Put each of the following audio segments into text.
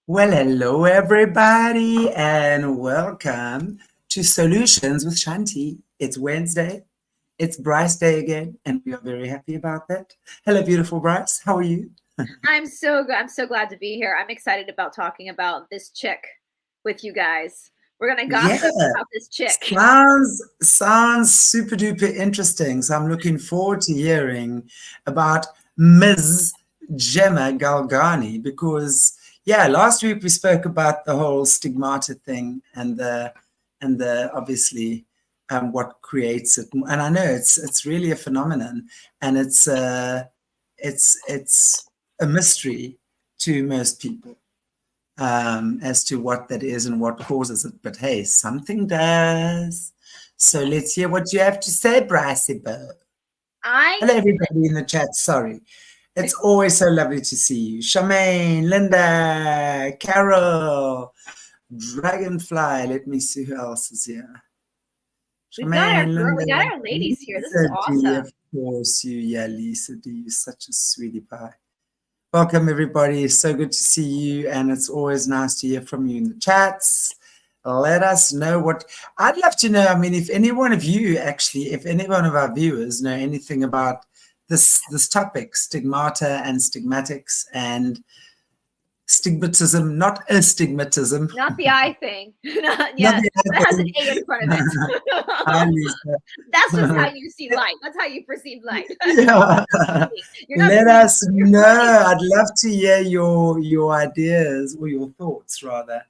Well, hello everybody, and welcome to Solutions with Shanti. It's Wednesday. It's Brice Day again, and we are very happy about that. Hello, beautiful Brice. How are you? I'm so good. I'm so glad to be here. I'm excited about talking about this chick with you guys. We're gonna Yeah, gossip about this chick. sounds super duper interesting. So I'm looking forward to hearing about Ms. GEMMA Galgani because last week we spoke about the whole stigmata thing and the obviously what creates it. And I know it's really a phenomenon, and it's a mystery to most people as to what that is and what causes it. But hey, something does. So let's hear what you have to say, Brice. I Hello, everybody in the chat. Sorry. It's always so lovely to see you. Charmaine, Linda, Carol, Dragonfly. Let me see who else is here. we got Linda, we got our ladies here. This is Lisa D, awesome. of course. Lisa D, you're such a sweetie pie. Welcome, everybody. It's so good to see you, and it's always nice to hear from you in the chats. Let us know what I'd love to know. I mean, if any one of you actually, if any one of our viewers know anything about this topic, stigmata and stigmatics and stigmatism, not astigmatism. Not the eye thing. Not Not yet. the That has an A in front of Hi, it. Lisa. That's just how you see light. That's how you perceive light. Yeah. You're not Let us you're know. I'd love to hear your ideas or your thoughts rather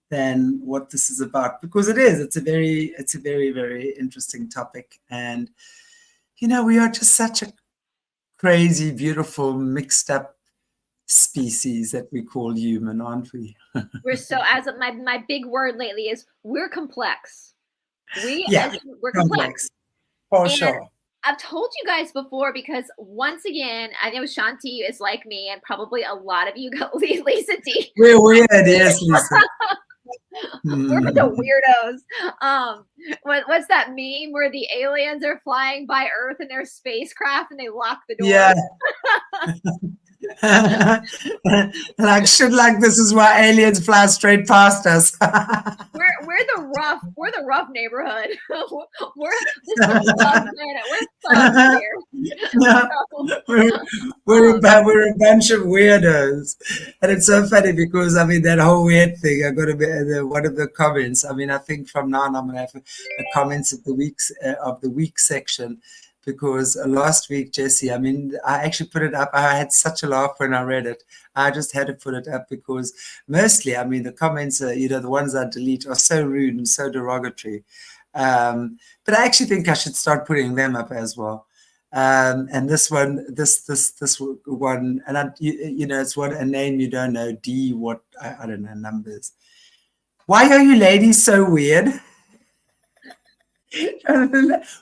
than what this is about, because it's a very, very interesting topic. And we are just such a crazy, beautiful, mixed up species that we call human, aren't we? We're so my big word lately is we're complex. We're complex. For And sure. I've told you guys before because once again, I know Shanti is like me, and probably a lot of you go Lisa D. We're weird, yes, Lisa. We're the weirdos. What's that meme where the aliens are flying by Earth in their spacecraft and they lock the door? Yeah. Like shit like this is why aliens fly straight past us. We're the rough neighborhood. This is a tough planet. We're thugs here. We're a bunch of weirdos. And it's so funny because I mean that whole weird thing, I got to be one of the comments. I mean, I think from now on I'm gonna have a comments of the week section, because last week, Jesse, I mean, I actually put it up. I had such a laugh when I read it. I just had to put it up because mostly, I mean, the comments, the ones I delete are so rude and so derogatory. But I actually think I should start putting them up as well. And this one, this one, and it's a name you don't know. I don't know, numbers. Why are you ladies so weird?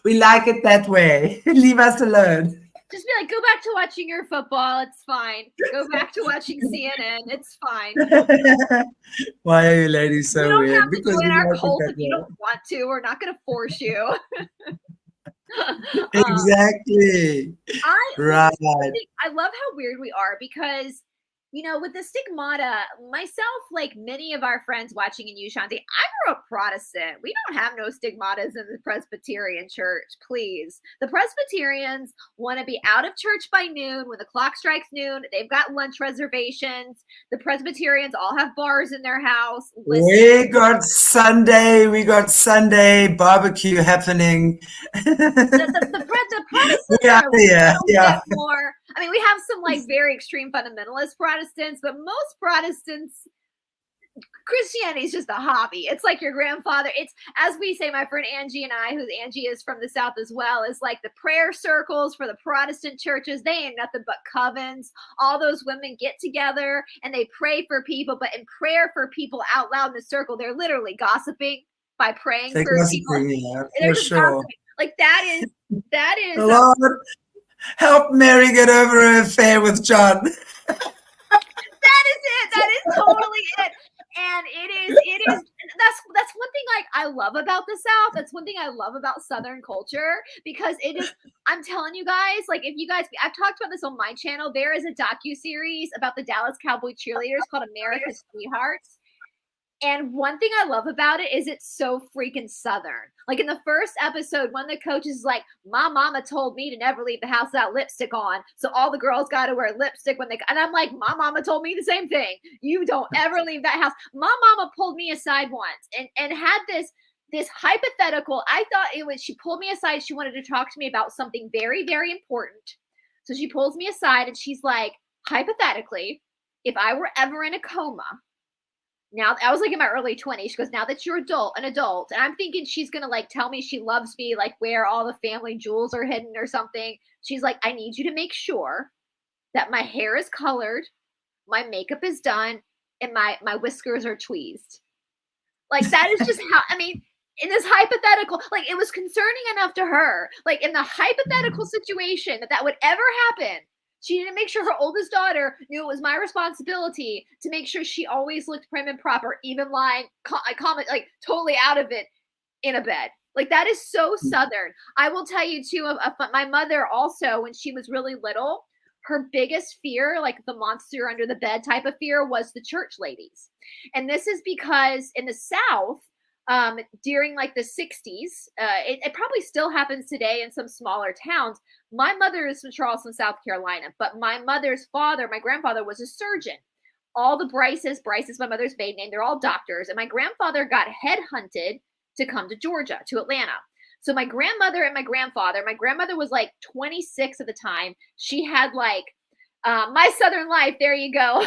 We like it that way. Leave us alone. Just be like, go back to watching your football. It's fine. Go back to watching CNN. It's fine. Why are you ladies so weird? You don't have to join our cult if you don't want to. We're not going to force you. Exactly. Right. I love how weird we are because, with the stigmata, myself, like many of our friends watching in you, Shanti, I grew up Protestant. We don't have no stigmatas in the Presbyterian church, please. The Presbyterians want to be out of church by noon. When the clock strikes noon, they've got lunch reservations. The Presbyterians all have bars in their house. We got Sunday barbecue happening. The Protestants are a bit more. I mean, we have some like very extreme fundamentalist Protestants, but most Protestants, Christianity is just a hobby. It's like your grandfather. It's, as we say, my friend Angie and I, who Angie is from the South as well, is like the prayer circles for the Protestant churches. They ain't nothing but covens. All those women get together and they pray for people, but in prayer for people out loud in the circle, they're literally gossiping by praying for people. Yeah, for sure. Gossiping. Like that is Lord, help Mary get over her affair with John. That is it. That is totally it. And that's one thing like I love about the South. That's one thing I love about Southern culture, because it is, I'm telling you guys, like if you guys, I've talked about this on my channel. There is a docu-series about the Dallas Cowboy cheerleaders called America's Sweethearts. And one thing I love about it is it's so freaking Southern. Like in the first episode, one of the coaches is like, my mama told me to never leave the house without lipstick on. So all the girls got to wear lipstick when they, and I'm like, my mama told me the same thing. You don't ever leave that house. My mama pulled me aside once and had this hypothetical. I thought it was, she pulled me aside. She wanted to talk to me about something very, very important. So she pulls me aside and she's like, hypothetically, if I were ever in a coma, now, I was like in my early 20s. She goes, now that you're an adult, and I'm thinking she's going to like tell me she loves me, like where all the family jewels are hidden or something. She's like, I need you to make sure that my hair is colored, my makeup is done, and my whiskers are tweezed. Like that is just how, I mean, in this hypothetical, like it was concerning enough to her, like in the hypothetical situation that would ever happen. She needed to make sure her oldest daughter knew it was my responsibility to make sure she always looked prim and proper, even lying, like totally out of it in a bed. Like that is so Southern. I will tell you too, my mother also, when she was really little, her biggest fear, like the monster under the bed type of fear, was the church ladies. And this is because in the South, during like the 60s, it probably still happens today in some smaller towns. My mother is from Charleston, South Carolina, but my mother's father, my grandfather, was a surgeon. All the Brice is my mother's maiden name. They're all doctors. And my grandfather got headhunted to come to Georgia, to Atlanta. So my grandmother and my grandmother was like 26 at the time. She had like, my Southern life, there you go.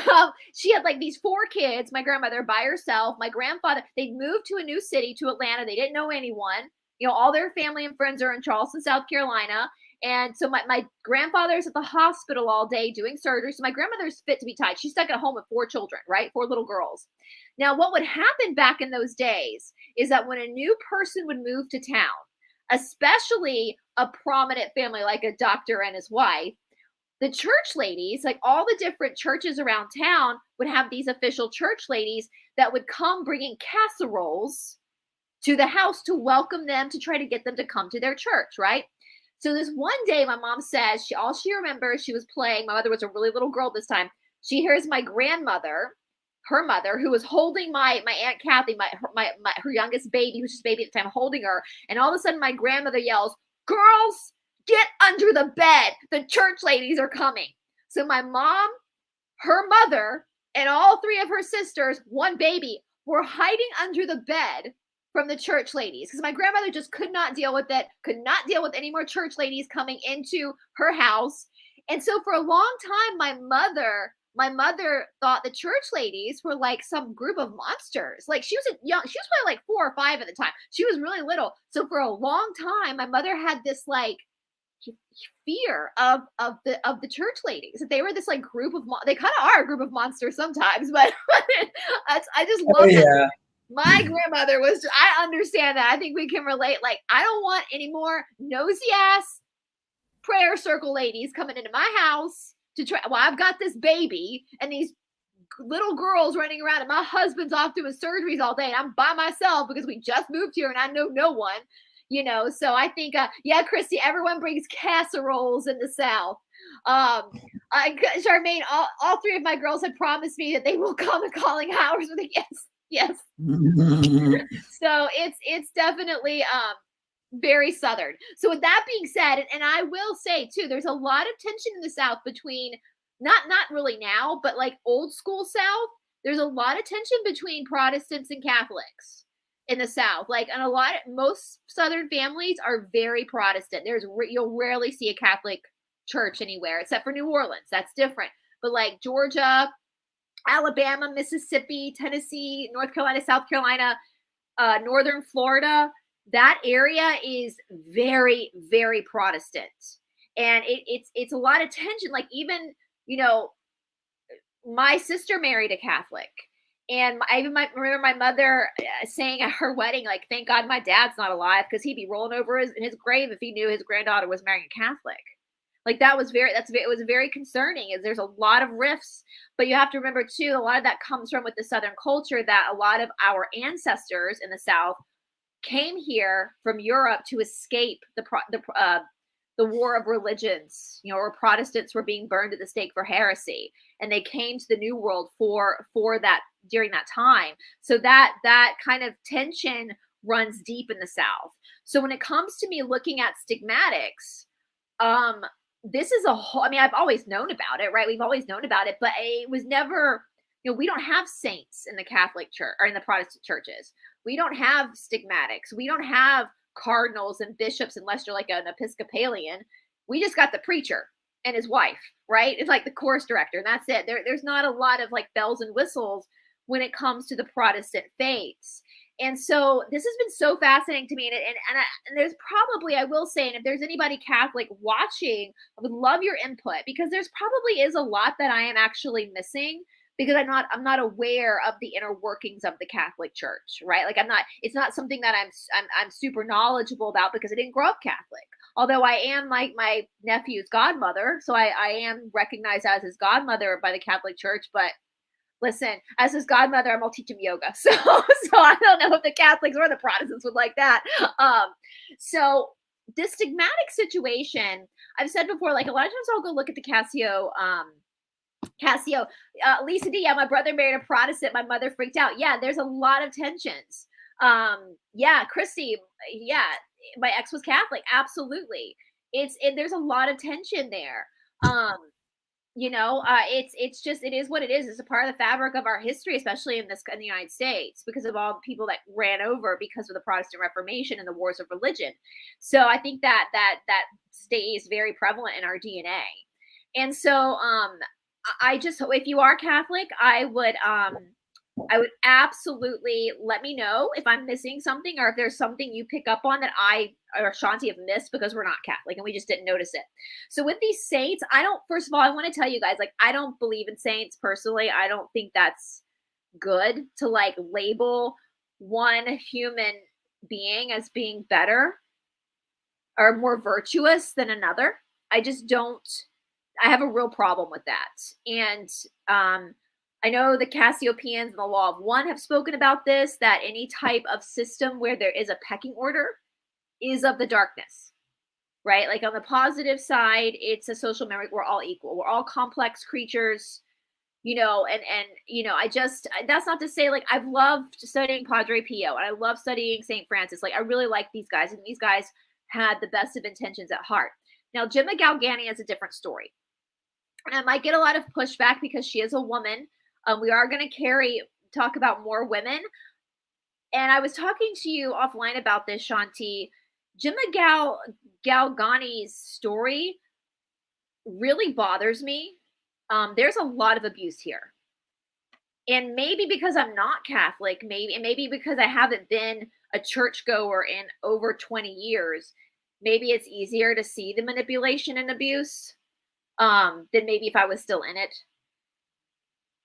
She had like these 4 kids, my grandmother by herself, my grandfather, they'd moved to a new city, to Atlanta. They didn't know anyone. You know, all their family and friends are in Charleston, South Carolina. And so my grandfather's at the hospital all day doing surgery. So my grandmother's fit to be tied. She's stuck at home with 4 children, right? 4 little girls. Now, what would happen back in those days is that when a new person would move to town, especially a prominent family like a doctor and his wife, the church ladies, like all the different churches around town, would have these official church ladies that would come bringing casseroles to the house to welcome them, to try to get them to come to their church, right? So this one day, my mom says, all she remembers, she was playing, my mother was a really little girl this time, she hears my grandmother, her mother, who was holding my Aunt Kathy, her youngest baby, who's just a baby at the time, holding her, and all of a sudden my grandmother yells, girls, get under the bed. The church ladies are coming. So my mom, her mother, and all 3 of her sisters, 1 baby, were hiding under the bed from the church ladies, because my grandmother just could not deal with it, could not deal with any more church ladies coming into her house. And so for a long time, my mother thought the church ladies were like some group of monsters. Like she was probably like 4 or 5 at the time. She was really little. So for a long time, my mother had this like fear of the church ladies, that they were this like group of they kind of are a group of monsters sometimes, but I just love that. My grandmother was, I understand that. I think we can relate. Like, I don't want any more nosy ass prayer circle ladies coming into my house to try. Well, I've got this baby and these little girls running around, and my husband's off doing surgeries all day, and I'm by myself because we just moved here and I know no one, you know. So I think, yeah, Christy, everyone brings casseroles in the South. Charmaine, all 3 of my girls had promised me that they will come at calling hours with a yes. So it's definitely very Southern. So with that being said, and I will say too, there's a lot of tension in the South between, not really now, but like old school South, there's a lot of tension between Protestants and Catholics in the South. Like, and most Southern families are very Protestant. You'll rarely see a Catholic church anywhere except for New Orleans. That's different. But like Georgia, Alabama, Mississippi, Tennessee, North Carolina, South Carolina, Northern Florida, that area is very, very Protestant. And it's a lot of tension. Like even, you know, my sister married a Catholic. And I remember my mother saying at her wedding, like, thank God my dad's not alive, because he'd be rolling over in his grave if he knew his granddaughter was marrying a Catholic. Like it was very concerning, is there's a lot of rifts, but you have to remember too, a lot of that comes from with the Southern culture, that a lot of our ancestors in the South came here from Europe to escape the war of religions, where Protestants were being burned at the stake for heresy, and they came to the New World for that during that time. So that kind of tension runs deep in the South. So when it comes to me looking at stigmatics, this is a whole, I mean, I've always known about it, right? We've always known about it, but it was never, we don't have saints in the Catholic Church or in the Protestant churches. We don't have stigmatics. We don't have cardinals and bishops unless you're like an Episcopalian. We just got the preacher and his wife, right? It's like the chorus director, and that's it. There's not a lot of like bells and whistles when it comes to the Protestant faiths. And so this has been so fascinating to me. And there's probably, I will say, and if there's anybody Catholic watching, I would love your input, because there's probably is a lot that I am actually missing, because I'm not aware of the inner workings of the Catholic Church, right? Like it's not something that I'm super knowledgeable about, because I didn't grow up Catholic. Although I am like my nephew's godmother, so I am recognized as his godmother by the Catholic Church, but listen, as his godmother, I'm gonna teach him yoga. So I don't know if the Catholics or the Protestants would like that. So this stigmatic situation, I've said before, like a lot of times I'll go look at the Casio, Lisa D, yeah, my brother married a Protestant. My mother freaked out. Yeah, there's a lot of tensions. Yeah, Christy, yeah, my ex was Catholic. Absolutely. There's a lot of tension there. It's just, it is what it is. It's a part of the fabric of our history, especially in the United States, because of all the people that ran over because of the Protestant Reformation and the wars of religion. So I think that stays very prevalent in our DNA. And so, I just, if you are Catholic, I would absolutely let me know if I'm missing something, or if there's something you pick up on that I or Shanti have missed because we're not Catholic and we just didn't notice it. So with these saints, first of all, I want to tell you guys, like, I don't believe in saints personally. I don't think that's good to like label one human being as being better or more virtuous than another. I just don't. I have a real problem with that. And I know the Cassiopeans and the Law of One have spoken about this, that any type of system where there is a pecking order is of the darkness, right? Like on the positive side, it's a social memory. We're all equal. We're all complex creatures, and that's not to say, like, I've loved studying Padre Pio and I love studying St. Francis. Like, I really like these guys, and these guys had the best of intentions at heart. Now, GEMMA GALGANI is a different story. And I might get a lot of pushback because she is a woman. We are going to talk about more women. And I was talking to you offline about this, Shanti. GEMMA GALGANI's story really bothers me. There's a lot of abuse here. And maybe because I'm not Catholic, maybe because I haven't been a churchgoer in over 20 years, maybe it's easier to see the manipulation and abuse than maybe if I was still in it.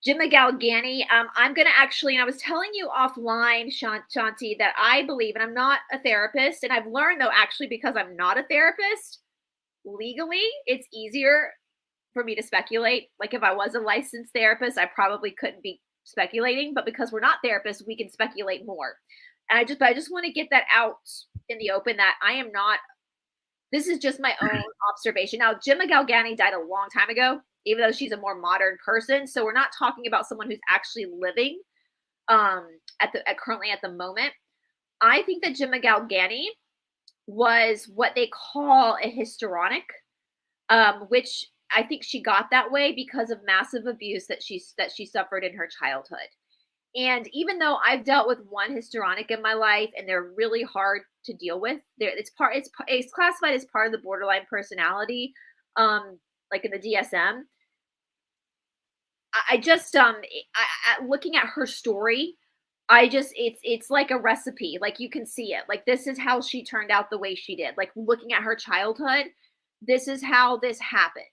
GEMMA GALGANI, I'm going to actually, and I was telling you offline, Shanti, that I believe, and I'm not a therapist, and I've learned, though, actually, because I'm not a therapist, legally, it's easier for me to speculate. Like, if I was a licensed therapist, I probably couldn't be speculating, but because we're not therapists, we can speculate more. And I just want to get that out in the open, that I am not, this is just my own observation. Now, GEMMA GALGANI died a long time ago, even though she's a more modern person. So we're not talking about someone who's actually living currently at the moment. I think that GEMMA GALGANI was what they call a histrionic, which I think she got that way because of massive abuse that she suffered in her childhood. And even though I've dealt with one histrionic in my life, and they're really hard to deal with, it's classified as part of the borderline personality, like in the DSM. I just looking at her story, it's like a recipe. Like, you can see it. Like, this is how she turned out the way she did. Like, looking at her childhood, this is how this happened.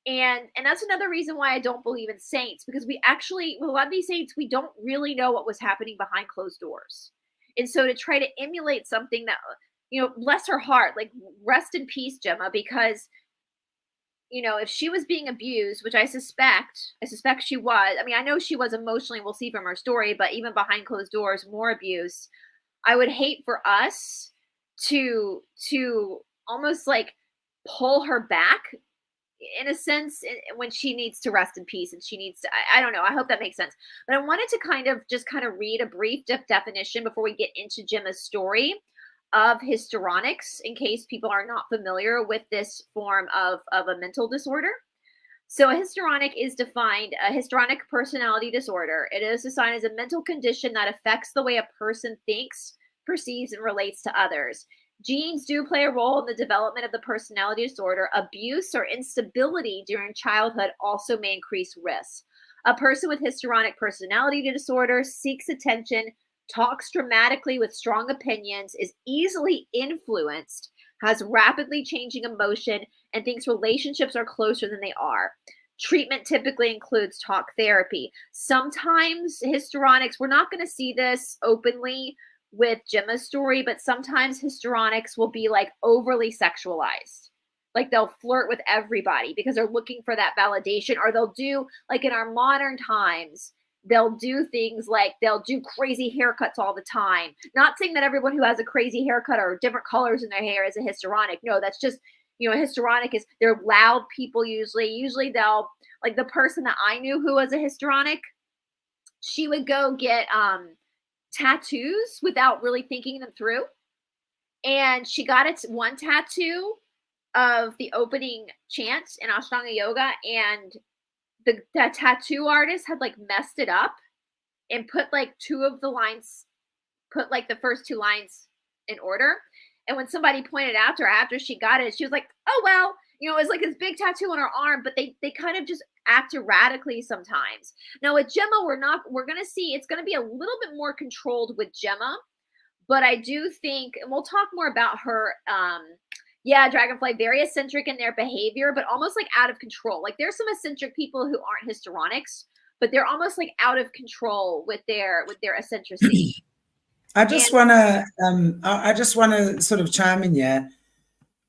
And that's another reason why I don't believe in saints, because with a lot of these saints, we don't really know what was happening behind closed doors. And so to try to emulate something that, bless her heart, like, rest in peace, GEMMA, because you know, if she was being abused, which I suspect she was. I mean, I know she was emotionally, we'll see from her story, but even behind closed doors, more abuse. I would hate for us to almost like pull her back in a sense when she needs to rest in peace and she needs to, I don't know, I hope that makes sense. But I wanted to kind of just kind of read a brief definition before we get into Gemma's story of histrionics, in case people are not familiar with this form of a mental disorder. So a histrionic is defined, a histrionic personality disorder. It is defined as a mental condition that affects the way a person thinks, perceives, and relates to others. Genes do play a role in the development of the personality disorder. Abuse or instability during childhood also may increase risk. A person with histrionic personality disorder seeks attention, talks dramatically with strong opinions, is easily influenced, has rapidly changing emotion, and thinks relationships are closer than they are. Treatment typically includes talk therapy. Sometimes histrionics, we're not going to see this openly with Gemma's story, but sometimes histrionics will be like overly sexualized. Like they'll flirt with everybody because they're looking for that validation, or they'll do, like in our modern times, they'll do things like they'll do crazy haircuts all the time. Not saying that everyone who has a crazy haircut or different colors in their hair is a histrionic. No, that's just, you know, a histrionic is they're loud people usually. Usually they'll, like the person that I knew who was a histrionic, she would go get tattoos without really thinking them through. And she got one tattoo of the opening chant in Ashtanga Yoga, and the tattoo artist had like messed it up and put like two of the lines, put like the first two lines in order. And when somebody pointed out to her after she got it, she was like, oh, well, you know, it was like this big tattoo on her arm, but they kind of just act erratically sometimes. Now with Gemma, we're going to see, it's going to be a little bit more controlled with Gemma, but I do think, and we'll talk more about her, yeah, Dragonfly, very eccentric in their behavior, but almost like out of control. Like there's some eccentric people who aren't histrionics, but they're almost like out of control with their eccentricity. I just want to sort of chime in here.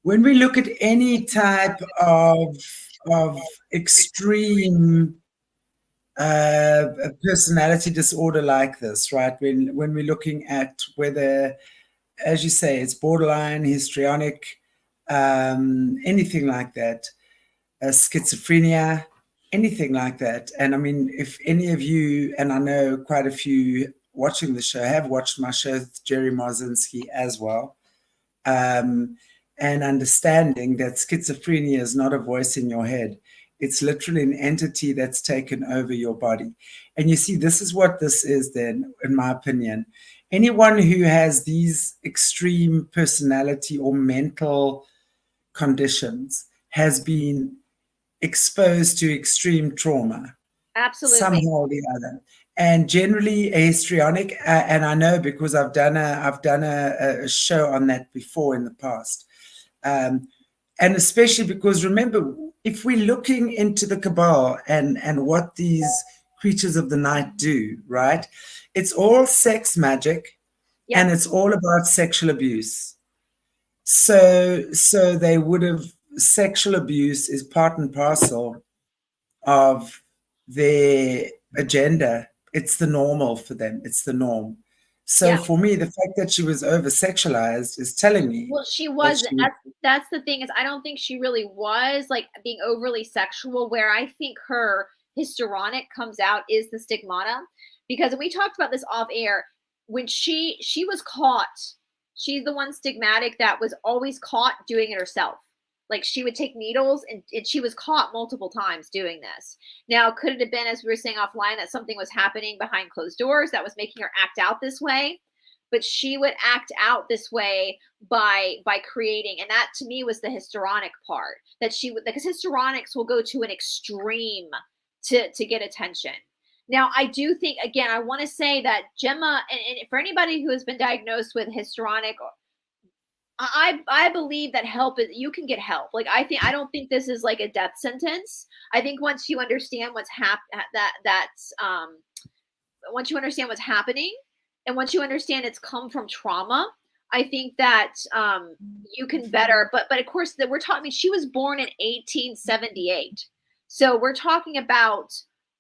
When we look at any type of extreme personality disorder like this, right? When we're looking at whether, as you say, it's borderline, histrionic, anything like that, schizophrenia, anything like that. And I mean, if any of you, and I know quite a few watching the show, have watched my show with Jerry Marzinski as well, and understanding that schizophrenia is not a voice in your head. It's literally an entity that's taken over your body. And you see, this is what this is then, in my opinion. Anyone who has these extreme personality or mental conditions has been exposed to extreme trauma. Absolutely. Somehow or the other. And generally a histrionic, and I know because I've done a show on that before in the past. And especially because remember, if we're looking into the cabal and what these creatures of the night do, right? It's all sex magic, yep. And it's all about sexual abuse. So they would have, sexual abuse is part and parcel of their agenda. It's the normal for them. It's the norm. So for me, the fact that she was over sexualized is telling me. Well, she wasn't. That's the thing, is I don't think she really was like being overly sexual. Where I think her histrionic comes out is the stigmata, because we talked about this off air. When she was caught, she's the one stigmatic that was always caught doing it herself. Like she would take needles, and she was caught multiple times doing this. Now, could it have been, as we were saying offline, that something was happening behind closed doors that was making her act out this way? But she would act out this way by creating, and that to me was the histrionic part. That she would, because histrionics will go to an extreme to get attention. Now, I do think, again, I want to say that Gemma, and for anybody who has been diagnosed with histrionic, I believe that you can get help. Like I don't think this is like a death sentence. I think once you understand what's once you understand what's happening, and once you understand it's come from trauma, I think that you can better, but of course that we're talking, she was born in 1878. So we're talking about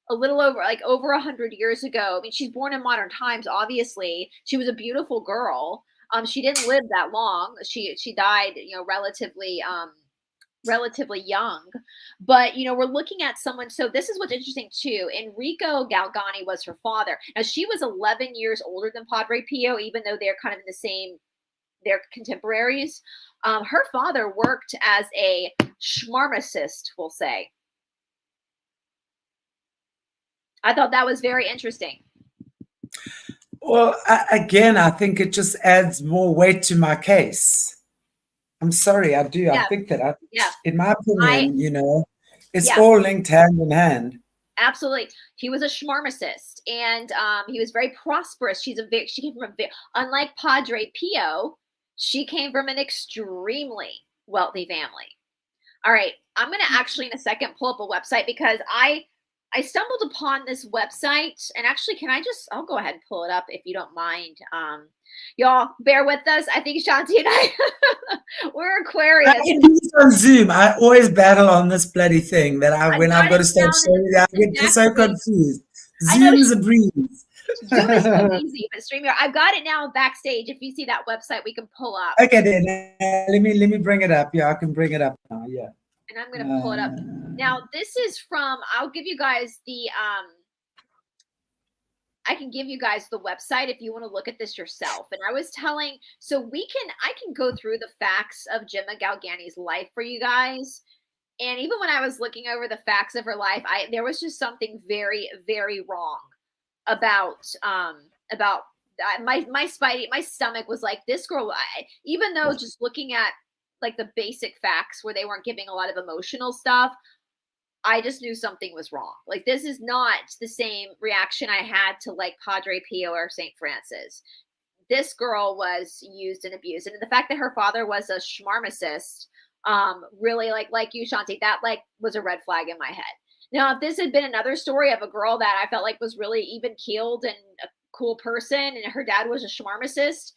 a little over, like over 100 years ago. I mean, she's born in modern times, obviously. She was a beautiful girl. She didn't live that long. She died, you know, relatively young, but you know, we're looking at someone. So this is what's interesting too. Enrico Galgani was her father. Now she was 11 years older than Padre Pio, even though they're kind of in the same, they're contemporaries. Her father worked as a schmarmacist, we'll say. I thought that was very interesting. Well, again, I think it just adds more weight to my case. I'm sorry, I do. Yeah. I think that, Yeah. in my opinion, you know, it's Yeah. all linked hand in hand. Absolutely. He was a schmarmacist, and he was very prosperous. She came from unlike Padre Pio, she came from an extremely wealthy family. All right, I'm going to actually in a second pull up a website because I stumbled upon this website, and actually, I'll go ahead and pull it up if you don't mind. Y'all bear with us. I think Shanti and I, we're Aquarius. On Zoom, I always battle on this bloody thing that when I've got to start showing, I get so confused. Zoom is a breeze. Zoom is so easy, but StreamYard, I've got it now backstage. If you see that website, we can pull up. Okay, then let me bring it up. Yeah, I can bring it up now. Yeah. And I'm going to pull it up. Now, this is from, I'll give you guys the, I can give you guys the website if you want to look at this yourself. And I was telling, so I can go through the facts of Gemma Galgani's life for you guys. And even when I was looking over the facts of her life, there was just something very, very wrong about my stomach was like, this girl, even though just looking at like the basic facts where they weren't giving a lot of emotional stuff, I just knew something was wrong. Like, this is not the same reaction I had to like Padre Pio or St. Francis. This girl was used and abused. And the fact that her father was a schmarmacist, really like you, Shanti, that like was a red flag in my head. Now, if this had been another story of a girl that I felt like was really even keeled and a cool person and her dad was a schmarmacist,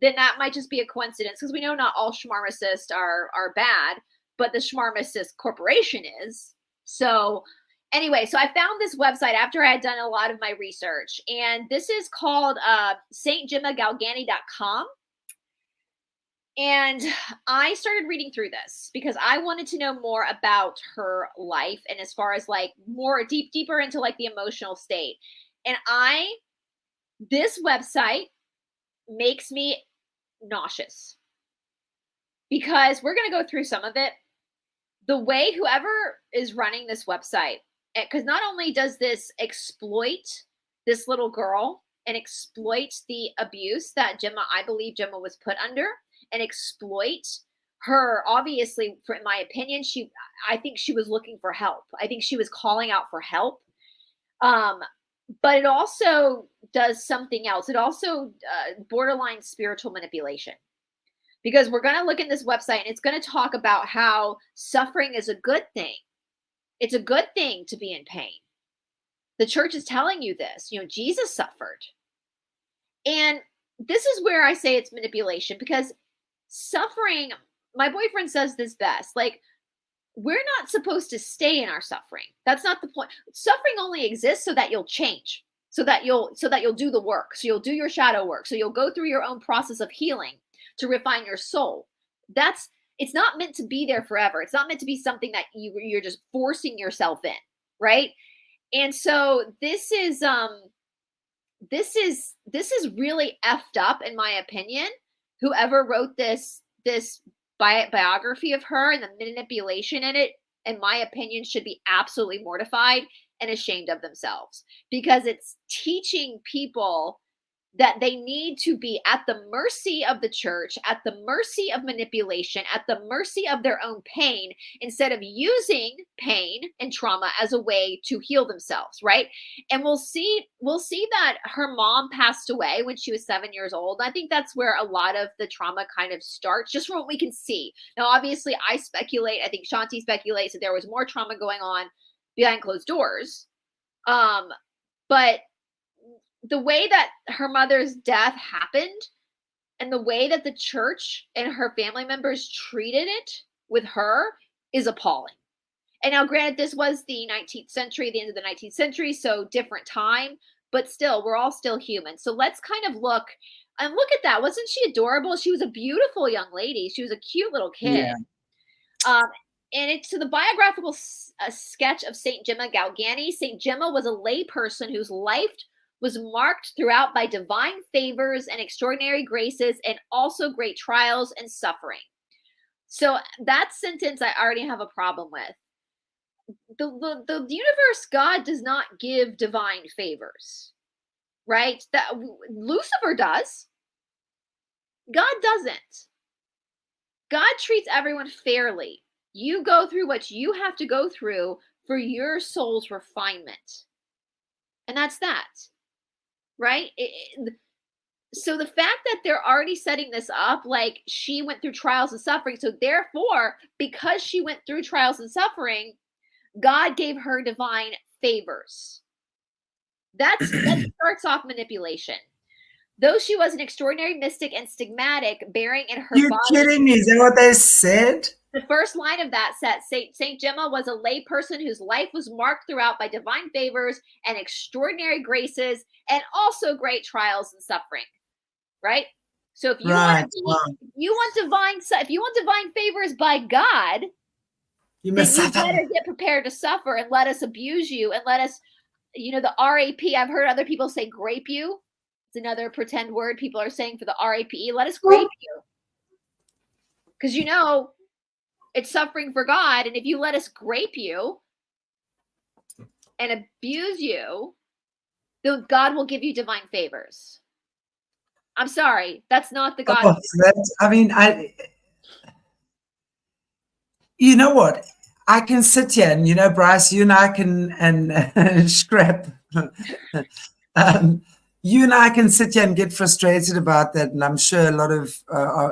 then that might just be a coincidence, because we know not all schmarmacists are bad, but the schmarmacist corporation is. So anyway, so I found this website after I had done a lot of my research, and this is called stgemmagalgani.com. And I started reading through this because I wanted to know more about her life, and as far as like more deeper into like the emotional state. And this website makes me nauseous because we're going to go through some of it. The way whoever is running this website, because not only does this exploit this little girl and exploit the abuse that I believe Gemma was put under, and exploit her, obviously, in my opinion, I think she was looking for help. I think she was calling out for help. But it also does something else. It also borderline spiritual manipulation. Because we're going to look at this website and it's going to talk about how suffering is a good thing. It's a good thing to be in pain. The church is telling you this. You know, Jesus suffered. And this is where I say it's manipulation, because suffering, my boyfriend says this best, like, we're not supposed to stay in our suffering. That's not the point. Suffering only exists so that you'll change, so that you'll do the work. So you'll do your shadow work. So you'll go through your own process of healing to refine your soul. It's not meant to be there forever. It's not meant to be something that you're just forcing yourself in, right? And so this is really effed up, in my opinion. Whoever wrote this biography of her and the manipulation in it, in my opinion, should be absolutely mortified and ashamed of themselves, because it's teaching people that they need to be at the mercy of the church, at the mercy of manipulation, at the mercy of their own pain, instead of using pain and trauma as a way to heal themselves, right? And we'll see that her mom passed away when she was 7 years old. I think that's where a lot of the trauma kind of starts, just from what we can see. Now, obviously, I speculate, I think Shanti speculates that there was more trauma going on behind closed doors. But the way that her mother's death happened, And the way that the church and her family members treated it with her is appalling. And now, granted, this was the 19th century, the end of the 19th century, so different time, but still, we're all still human. So let's kind of look at that. Wasn't she adorable? She was a beautiful young lady. She was a cute little kid. Yeah. And it's the biographical sketch of Saint Gemma Galgani. Saint Gemma was a lay person whose life was marked throughout by divine favors and extraordinary graces, and also great trials and suffering. So that sentence I already have a problem with. The universe, God does not give divine favors, right? That Lucifer does. God doesn't. God treats everyone fairly. You go through what you have to go through for your soul's refinement. And that's that, right? So the fact that they're already setting this up like she went through trials and suffering, so therefore, because she went through trials and suffering, God gave her divine favors. That starts off manipulation. Though she was an extraordinary mystic and stigmatic, bearing in her You're body... You're kidding me? Is that what they said? The first line of that says, Saint Gemma was a lay person whose life was marked throughout by divine favors and extraordinary graces, and also great trials and suffering. Right? So if you want divine favors by God, you better get prepared to suffer and let us abuse you and let us, the RAP. I've heard other people say grape you. It's another pretend word people are saying for the RAPE. Let us grape you. Because it's suffering for God. And if you let us grape you and abuse you, then God will give you divine favors. I'm sorry. That's not the God. You know what? I can sit here and, Brice, you and I can scrap. You and I can sit here and get frustrated about that. And I'm sure a lot of,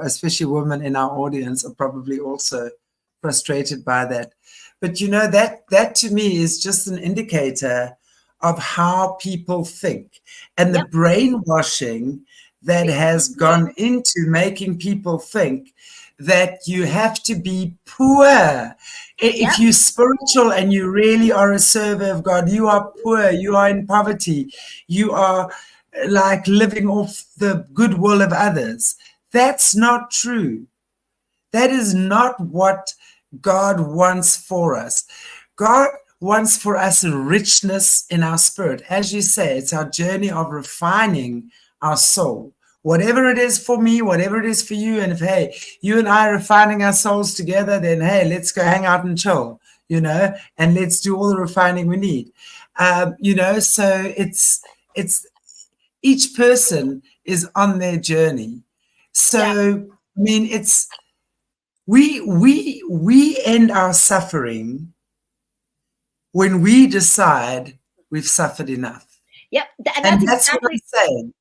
especially women in our audience, are probably also frustrated by that. But, that to me is just an indicator of how people think and the brainwashing that has gone into making people think that you have to be poor. If you're spiritual and you really are a server of God, you are poor, you are in poverty, you are like living off the goodwill of others. That's not true. That is not what God wants for us. God wants for us a richness in our spirit. As you say, it's our journey of refining our soul. Whatever it is for me, whatever it is for you, and if, hey, you and I are refining our souls together, then, hey, let's go hang out and chill, and let's do all the refining we need. So it's each person is on their journey. So, I mean, it's, we end our suffering when we decide we've suffered enough. Yep. And that's what I'm saying.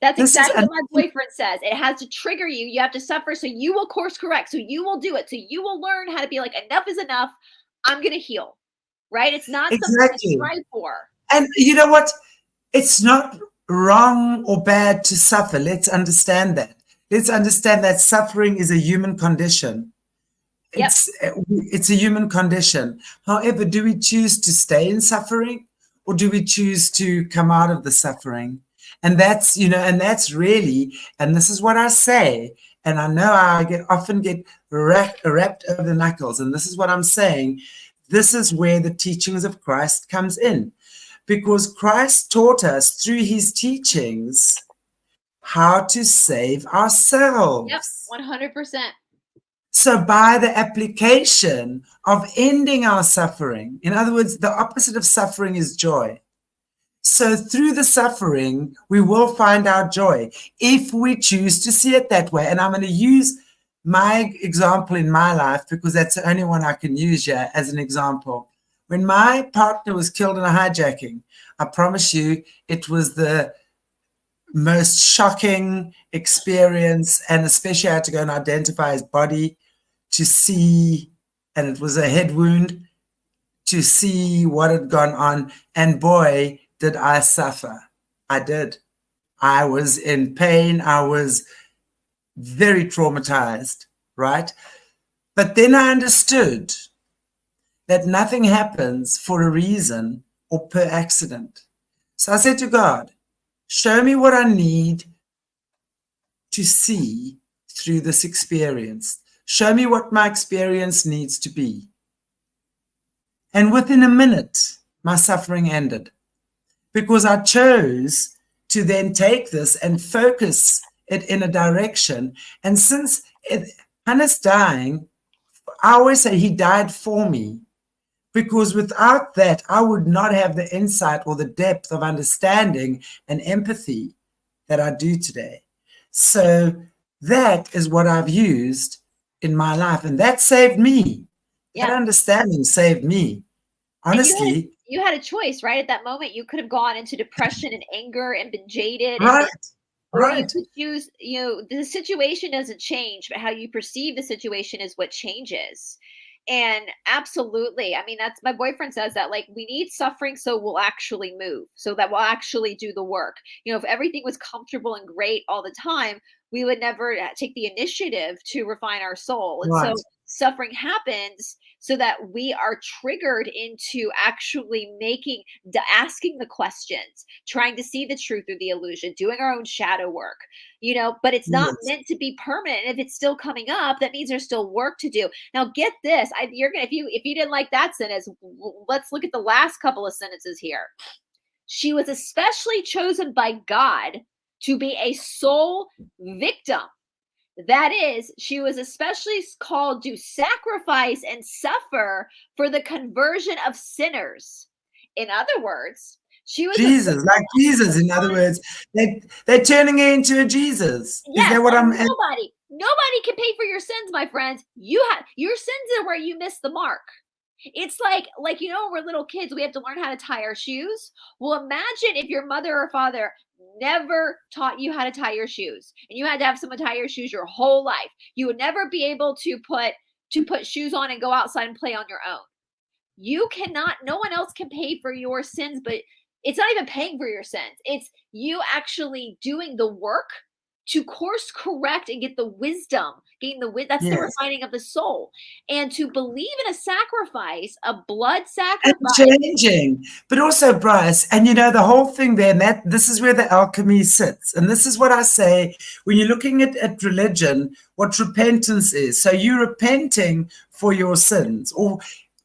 That's exactly what my boyfriend says. It has to trigger you. You have to suffer so you will course correct. So you will do it. So you will learn how to be like, enough is enough. I'm going to heal. Right? It's not something to strive for. And you know what? It's not wrong or bad to suffer. Let's understand that. Let's understand that suffering is a human condition. It's a human condition. However, do we choose to stay in suffering, or do we choose to come out of the suffering? And that's, and that's really, and this is what I say, and I know I often get wrapped over the knuckles, and this is what I'm saying. This is where the teachings of Christ comes in, because Christ taught us through his teachings how to save ourselves. Yep, 100%. So by the application of ending our suffering, in other words, the opposite of suffering is joy. So through the suffering, we will find our joy if we choose to see it that way. And I'm going to use my example in my life because that's the only one I can use here as an example. When my partner was killed in a hijacking, I promise you it was the most shocking experience, and especially I had to go and identify his body to see, and it was a head wound, to see what had gone on. And boy, did I suffer. I did. I was in pain. I was very traumatized, right? But then I understood that nothing happens for a reason or per accident. So I said to God, show me what I need to see through this experience. Show me what my experience needs to be. And within a minute, my suffering ended because I chose to then take this and focus it in a direction. And since Hannah's dying, I always say he died for me, because without that, I would not have the insight or the depth of understanding and empathy that I do today. So that is what I've used in my life, and that saved me. Yeah. That understanding saved me. Honestly, you had a choice, right? At that moment, you could have gone into depression and anger and been jaded. Right. Or you could choose, the situation doesn't change, but how you perceive the situation is what changes. And absolutely, I mean, that's, my boyfriend says that, like, we need suffering so we'll actually move, so that we'll actually do the work. If everything was comfortable and great all the time, we would never take the initiative to refine our soul. And so suffering happens so that we are triggered into actually asking the questions, trying to see the truth through the illusion, doing our own shadow work, but it's not meant to be permanent. If it's still coming up, that means there's still work to do. Now get this, if you didn't like that sentence, let's look at the last couple of sentences here. She was especially chosen by God to be a soul victim. That is, she was especially called to sacrifice and suffer for the conversion of sinners. In other words, she was Jesus, like Jesus. In other words, they're turning her into a Jesus. Yes, is that what I'm? Nobody can pay for your sins, my friends. Your sins are where you miss the mark. It's like we're little kids, we have to learn how to tie our shoes. Well, imagine if your mother or father never taught you how to tie your shoes, and you had to have someone tie your shoes your whole life. You would never be able to put shoes on and go outside and play on your own. No one else can pay for your sins, but it's not even paying for your sins. It's you actually doing the work to course correct and get the wisdom, that's the refining of the soul. And to believe in a sacrifice, a blood sacrifice. And changing. But also, Brice, and the whole thing there, and this is where the alchemy sits. And this is what I say, when you're looking at religion, what repentance is. So you're repenting for your sins, or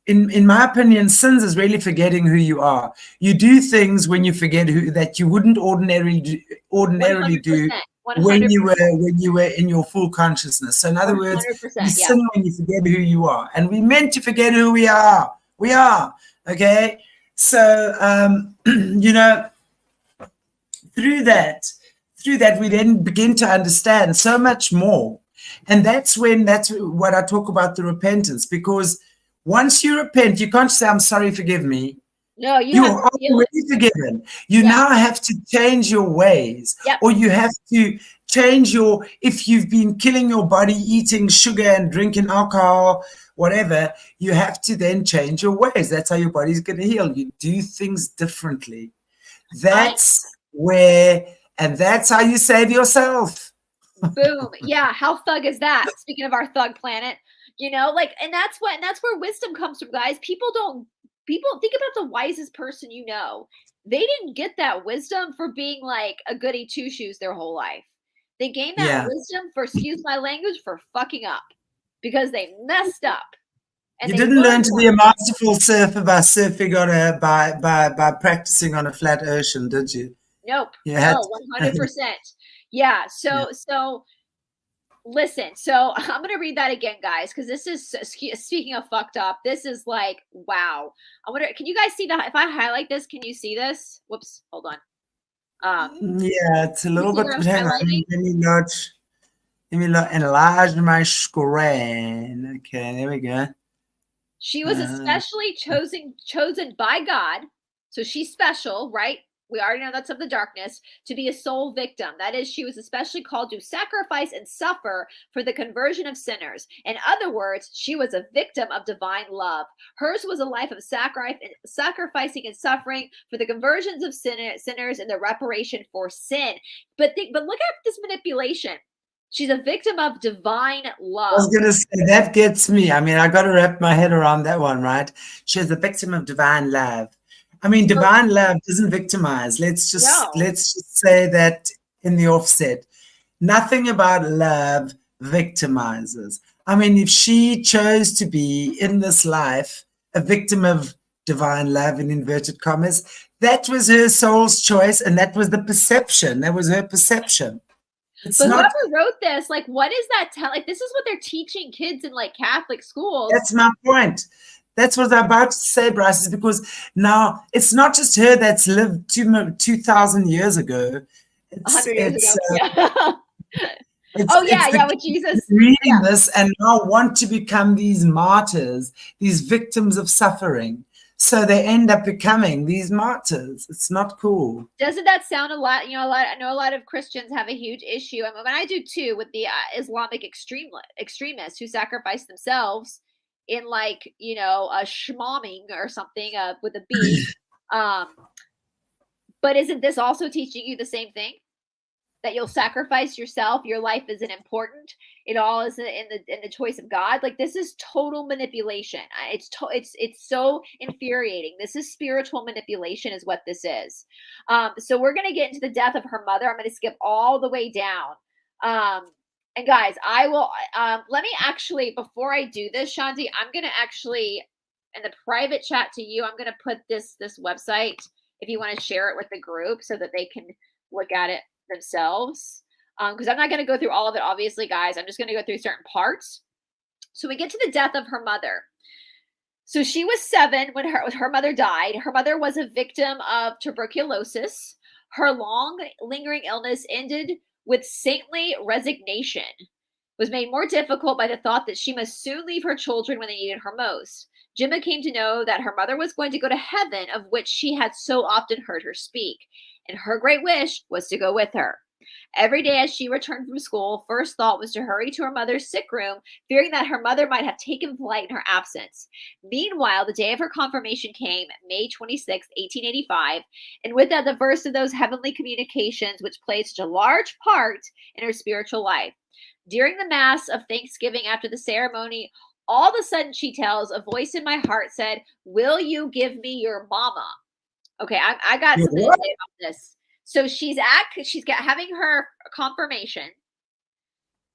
in my opinion, sins is really forgetting who you are. You do things when you forget that you wouldn't ordinarily do 100%. when you were in your full consciousness. So in other words, you sin when you forget who you are, and we're meant to forget who we are. We are, okay. So through that we then begin to understand so much more, and that's what I talk about, the repentance. Because once you repent, you can't say, "I'm sorry, forgive me." No, you're already forgiven. You now have to change your ways, or you have to change if you've been killing your body, eating sugar and drinking alcohol, whatever, you have to then change your ways. That's how your body's going to heal. You do things differently. That's how you save yourself. Boom. Yeah. How thug is that? Speaking of our thug planet, and that's where wisdom comes from, guys. People think about the wisest person they didn't get that wisdom for being like a goody two shoes their whole life. They gained that wisdom for, excuse my language, for fucking up, because they messed up. And you didn't learn to be a masterful surfer by surfing by practicing on a flat ocean, did you? Nope. No, 100%. Yeah. So listen, so I'm going to read that again, guys, because this is, speaking of fucked up, this is like, wow. Can you guys see that? If I highlight this, can you see this? Whoops, hold on. Yeah, it's a little bit, hang on, let me enlarge my screen. Okay, there we go. She was especially chosen by God. So she's special, right? We already know that's of the darkness, to be a soul victim. That is, she was especially called to sacrifice and suffer for the conversion of sinners. In other words, she was a victim of divine love. Hers was a life of sacrificing and suffering for the conversions of sinners and the reparation for sin. But look at this manipulation. She's a victim of divine love. I was going to say, that gets me. I mean, I got to wrap my head around that one, right? She's a victim of divine love. I mean, divine love doesn't victimize. Let's just say that in the offset. Nothing about love victimizes. I mean, if she chose to be in this life a victim of divine love, in inverted commas, that was her soul's choice, and that was the perception. That was her perception. But whoever wrote this, like, what is that? Like, this is what they're teaching kids in like Catholic schools. That's my point. That's what I'm about to say, Brice, is because now it's not just her that's lived 2,000 years ago. 100 years ago. With Jesus. Reading this and now want to become these martyrs, these victims of suffering. So they end up becoming these martyrs. It's not cool. Doesn't that sound a lot? You know, I know a lot of Christians have a huge issue. I mean, I do too, with the Islamic extremists who sacrifice themselves in, like, you know, a shmomming or something with a bead. But isn't this also teaching you the same thing? That you'll sacrifice yourself, your life isn't important. It all is in the choice of God. Like, this is total manipulation. It's so infuriating. This is spiritual manipulation, is what this is. So we're gonna get into the death of her mother. I'm gonna skip all the way down. And guys, I will. Let me actually, before I do this, Shanti, I'm gonna actually, in the private chat to you, I'm gonna put this website if you want to share it with the group so that they can look at it themselves, because I'm not going to go through all of it, obviously, guys. I'm just going to go through certain parts. So we get to the death of her mother. So she was 7 when her mother died. Her mother was a victim of tuberculosis. Her long, lingering illness ended with saintly resignation. It was made more difficult by the thought that she must soon leave her children when they needed her most. GEMMA came to know that her mother was going to go to heaven, of which she had so often heard her speak, and her great wish was to go with her. Every day as she returned from school, first thought was to hurry to her mother's sick room, fearing that her mother might have taken flight in her absence. Meanwhile, the day of her confirmation came, May 26, 1885, and with that, the first of those heavenly communications which played such a large part in her spiritual life. During the Mass of Thanksgiving after the ceremony, all of a sudden, she tells, a voice in my heart said, "Will you give me your mama?" Okay, I got something to say about this. So she's having her confirmation,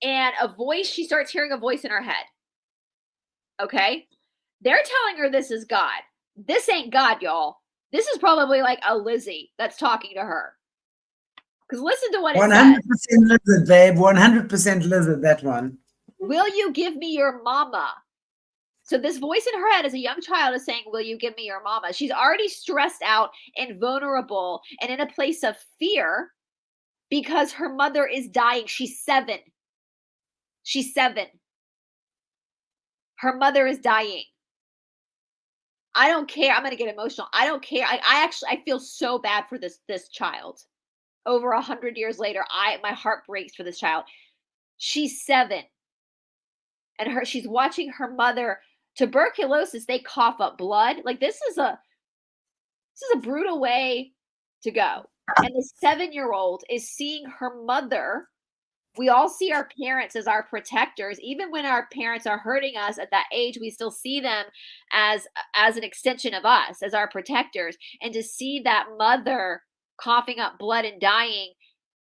and she starts hearing a voice in her head. Okay, they're telling her this is God. This ain't God, y'all. This is probably like a Lizzie that's talking to her. Because listen to what it 100% says. 100% lizard, babe. 100% lizard, that one. Will you give me your mama? So this voice in her head as a young child is saying, will you give me your mama? She's already stressed out and vulnerable and in a place of fear because her mother is dying. She's 7. She's 7. Her mother is dying. I don't care. I'm going to get emotional. I don't care. I feel so bad for this child. Over 100 years later, my heart breaks for this child. She's 7. And she's watching her mother. Tuberculosis, they cough up blood. Like, this is a brutal way to go. And the 7-year-old is seeing her mother. We all see our parents as our protectors. Even when our parents are hurting us at that age, we still see them as an extension of us, as our protectors. And to see that mother coughing up blood and dying,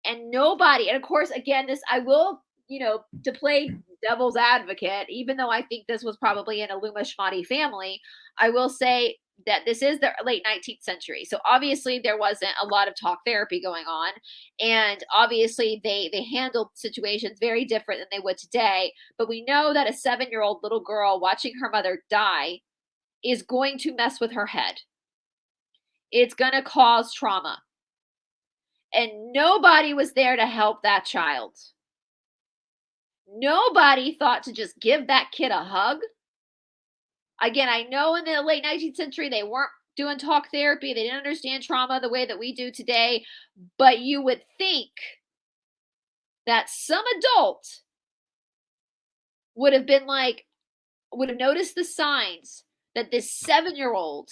and nobody, and of course, again, this, I will, to play devil's advocate, even though I think this was probably in a Luma Schmati family, I will say that this is the late 19th century. So obviously there wasn't a lot of talk therapy going on. And obviously they handled situations very different than they would today. But we know that a 7-year-old little girl watching her mother die is going to mess with her head. It's going to cause trauma. And nobody was there to help that child. Nobody thought to just give that kid a hug. Again, I know in the late 19th century, they weren't doing talk therapy. They didn't understand trauma the way that we do today. But you would think that some adult would have noticed the signs that this 7-year-old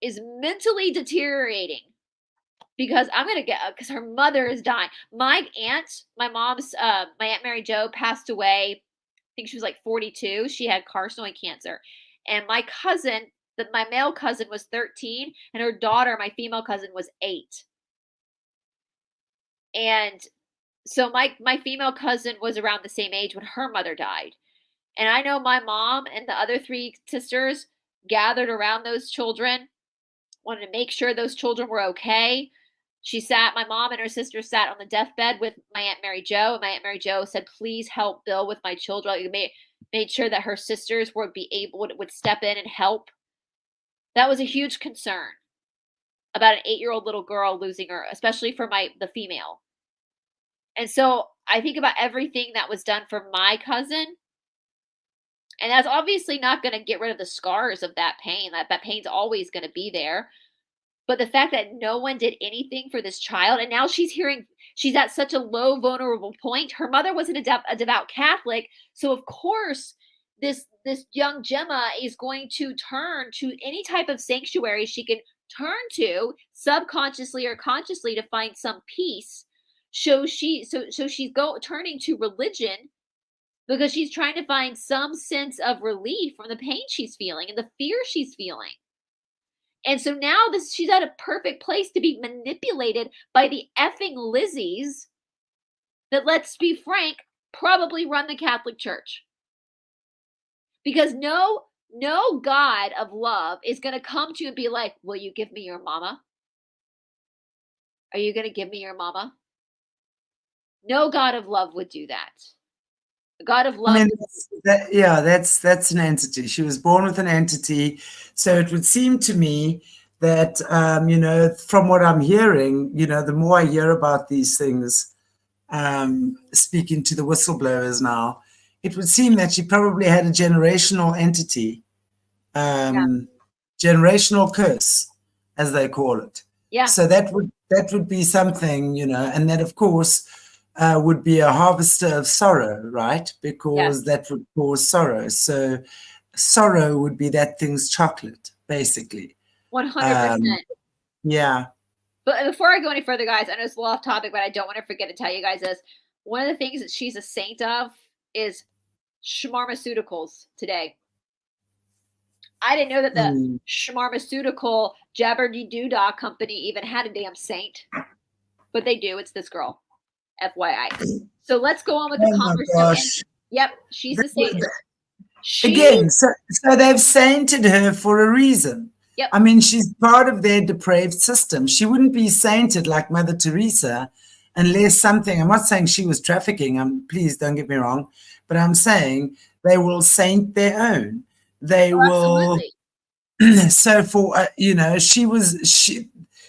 is mentally deteriorating. because I'm gonna get because her mother is dying. My aunt, my Aunt Mary Jo passed away. I think she was like 42. She had carcinoid cancer, and my cousin, my male cousin, was 13, and her daughter, my female cousin, was 8. And so my female cousin was around the same age when her mother died. And I know my mom and the other 3 sisters gathered around those children, wanted to make sure those children were okay. My mom and her sister sat on the deathbed with my Aunt Mary Jo, and my Aunt Mary Jo said, please help Bill with my children. Made sure that her sisters would step in and help. That was a huge concern about an 8-year-old little girl losing her, especially for the female. And so I think about everything that was done for my cousin, and that's obviously not going to get rid of the scars of that pain. That pain's always going to be there. But the fact that no one did anything for this child, and now she's at such a low, vulnerable point. Her mother wasn't a devout Catholic, so of course this young Gemma is going to turn to any type of sanctuary she can turn to, subconsciously or consciously, to find some peace. So she's turning to religion because she's trying to find some sense of relief from the pain she's feeling and the fear she's feeling. And so now she's at a perfect place to be manipulated by the effing Lizzies that, let's be frank, probably run the Catholic Church. Because no God of love is going to come to you and be like, will you give me your mama? Are you going to give me your mama? No God of love would do that. The God of love. I mean, that's an entity. She was born with an entity. So it would seem to me that, from what I'm hearing, the more I hear about these things, speaking to the whistleblowers now, it would seem that she probably had a generational entity, generational curse, as they call it. Yeah. So that would be something, and that, of course, would be a harvester of sorrow, right? Because that would cause sorrow. So sorrow would be that thing's chocolate, basically. 100%. Yeah. But before I go any further, guys, I know it's a little off topic, but I don't want to forget to tell you guys this. One of the things that she's a saint of is schmarmaceuticals today. I didn't know that the schmarmaceutical jabber-dee-doo-dah company even had a damn saint. But they do. It's this girl. FYI. So let's go on with the conversation. Yep, she's a saint. Again, so they've sainted her for a reason. Yep. I mean, she's part of their depraved system. She wouldn't be sainted like Mother Teresa unless something, I'm not saying she was trafficking, please don't get me wrong, but I'm saying they will saint their own. They will. Absolutely. So for,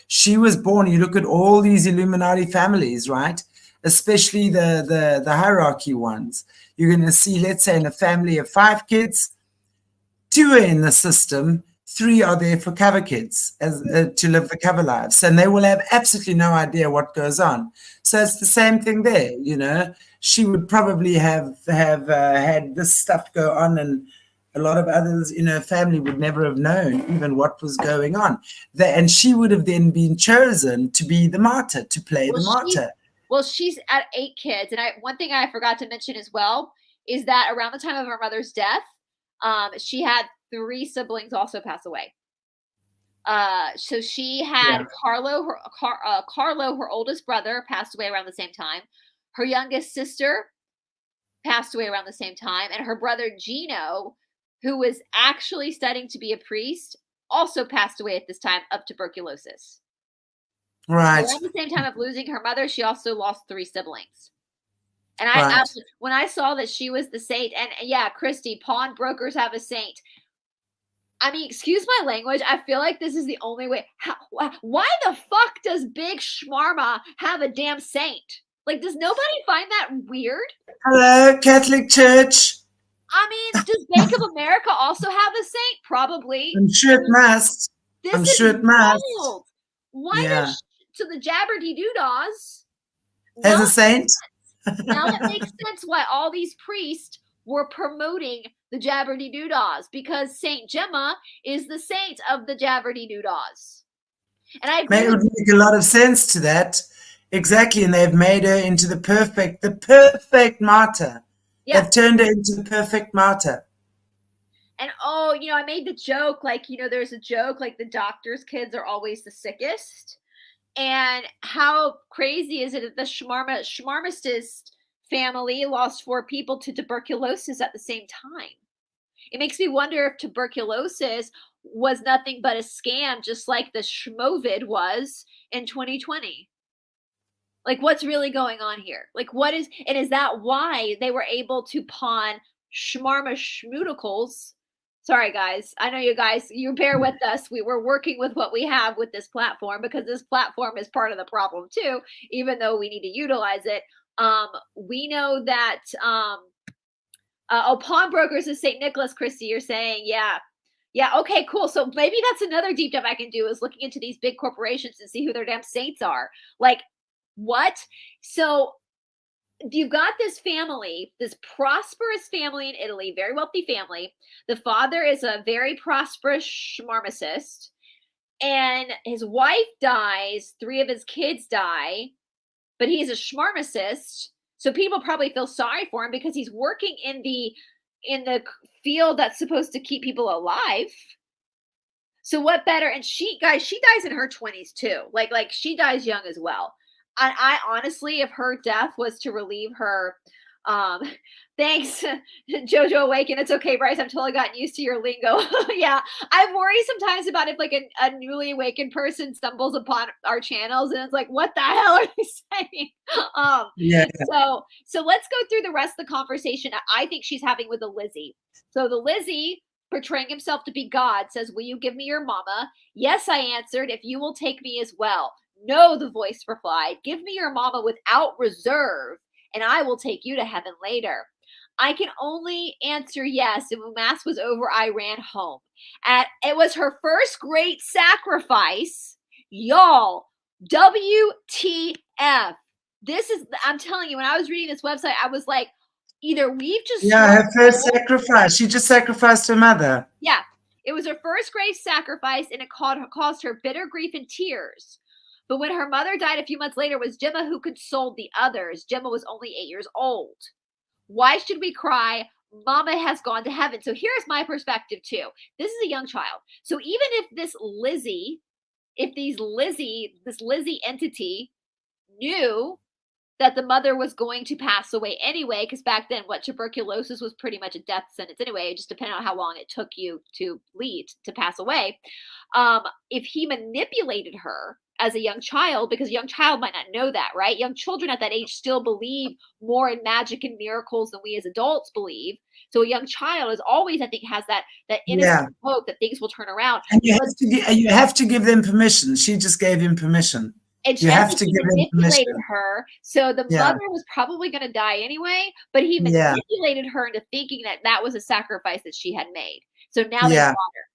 she was born, you look at all these Illuminati families, right? Especially the hierarchy ones. You're going to see, let's say, in a family of 5 kids, 2 are in the system, 3 are there for cover kids, to live the cover lives, and they will have absolutely no idea what goes on. So it's the same thing there. She would probably have had this stuff go on, and a lot of others in her family would never have known even what was going on. And she would have then been chosen to be the martyr, to play the martyr. She's at 8 kids. And one thing I forgot to mention as well is that around the time of her mother's death, she had 3 siblings also pass away. So she had Carlo, her oldest brother, passed away around the same time. Her youngest sister passed away around the same time. And her brother Gino, who was actually studying to be a priest, also passed away at this time of tuberculosis. Right. So at the same time of losing her mother, she also lost 3 siblings. And when I saw that she was the saint, and Christy, pawnbrokers have a saint. I mean, excuse my language. I feel like this is the only way. Why the fuck does Big Schmarma have a damn saint? Like, does nobody find that weird? Hello, Catholic Church. I mean, does Bank of America also have a saint? Probably. I'm sure it must. I'm sure it must. Why does to the Jabber-dee-doo-dahs as a saint? Now it makes sense why all these priests were promoting the Jabber-dee-doo-dahs, because Saint Gemma is the saint of the Jabber-dee-doo-dahs. And I It would make a lot of sense to that. Exactly. And they've made her into the perfect martyr. Yeah. They've turned her into the perfect martyr. And oh, you know, I made the joke, like, you know, there's a joke, like the doctor's kids are always the sickest. And how crazy is it that the Schmarmistist family lost 4 people to tuberculosis at the same time? It makes me wonder if tuberculosis was nothing but a scam, just like the Schmovid was in 2020. Like, what's really going on here? Like, what is, and is that why they were able to pawn Schmarma Schmooticals? Sorry, guys. I know you guys, you bear with us. We were working with what we have with this platform because this platform is part of the problem too, even though we need to utilize it. We know that, pawnbrokers is St. Nicholas, Christy, you're saying, yeah. Yeah, okay, cool. So maybe that's another deep dive I can do is looking into these big corporations and see who their damn saints are. Like, what? So you've got this family, this prosperous family in Italy, very wealthy family. The father is a very prosperous schmarmacist, and his wife dies. 3 of his kids die, but he's a schmarmacist. So people probably feel sorry for him because he's working in the field that's supposed to keep people alive. So what better? And she dies in her 20s too. Like she dies young as well. I honestly, if her death was to relieve her, thanks, Jojo Awaken. It's okay, Brice. I've totally gotten used to your lingo. Yeah, I worry sometimes about if like a newly awakened person stumbles upon our channels and it's like, what the hell are they saying? Yeah. So let's go through the rest of the conversation I think she's having with the Lizzie. So the Lizzie, portraying himself to be God, says, will you give me your mama? Yes, I answered, if you will take me as well. No, the voice replied, give me your mama without reserve, and I will take you to heaven later. I can only answer yes, and when mass was over, I ran home. It was her first great sacrifice. Y'all, WTF. This is, I'm telling you, when I was reading this website, I was like, either we've just... Yeah, her first sacrifice. She just sacrificed her mother. Yeah, it was her first great sacrifice, and it caused her bitter grief and tears. But when her mother died a few months later, it was GEMMA who consoled the others. GEMMA was only 8 years old. Why should we cry? Mama has gone to heaven. So here's my perspective too. This is a young child. So even if this Lizzie entity knew that the mother was going to pass away anyway, because back then, tuberculosis was pretty much a death sentence anyway. It just depended on how long it took you to pass away. If he manipulated her as a young child, because a young child might not know that, right? Young children at that age still believe more in magic and miracles than we as adults believe. So a young child is always, I think, has that innocent hope that things will turn around. And you have to give them permission. She just gave him permission. And you have to give manipulated her. So the mother was probably going to die anyway, but he manipulated her into thinking that was a sacrifice that she had made. So now they fought her,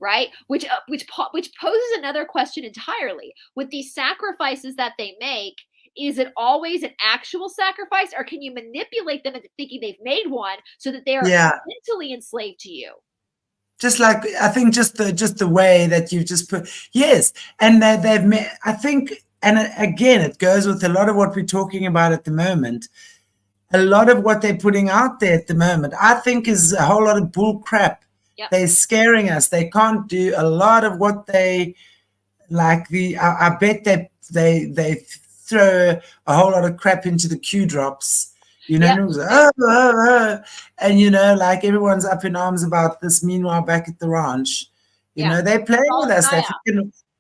right? Which poses another question entirely. With these sacrifices that they make, is it always an actual sacrifice, or can you manipulate them into thinking they've made one so that they are mentally enslaved to you? Just like, I think just the way that you just put, yes. And they've made, I think, and again, it goes with a lot of what we're talking about at the moment. A lot of what they're putting out there at the moment, I think, is a whole lot of bull crap. Yep. They're scaring us. They can't do a lot of what they, like I bet they throw a whole lot of crap into the Q drops. You know, it was, and you know, like everyone's up in arms about this. Meanwhile, back at the ranch, you know, they're playing with us.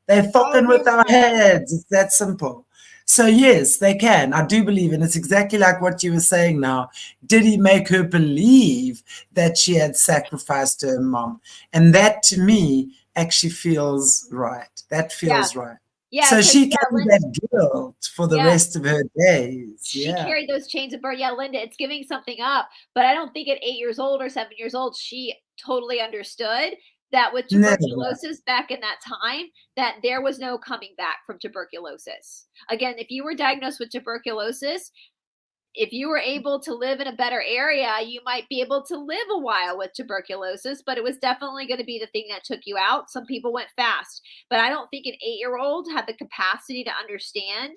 They're fucking with our heads. It's that simple. So yes, they can. I do believe, and it's exactly like what you were saying now. Did he make her believe that she had sacrificed her mom? And that, to me, actually feels right. That feels right. Yeah, so she carried that guilt for the rest of her days. She carried those chains of burden. Yeah, Linda, it's giving something up. But I don't think at 8 years old or 7 years old, she totally understood that with tuberculosis back in that time, that there was no coming back from tuberculosis. Again, if you were diagnosed with tuberculosis, if you were able to live in a better area, you might be able to live a while with tuberculosis, but it was definitely going to be the thing that took you out. Some people went fast, but I don't think an 8-year-old had the capacity to understand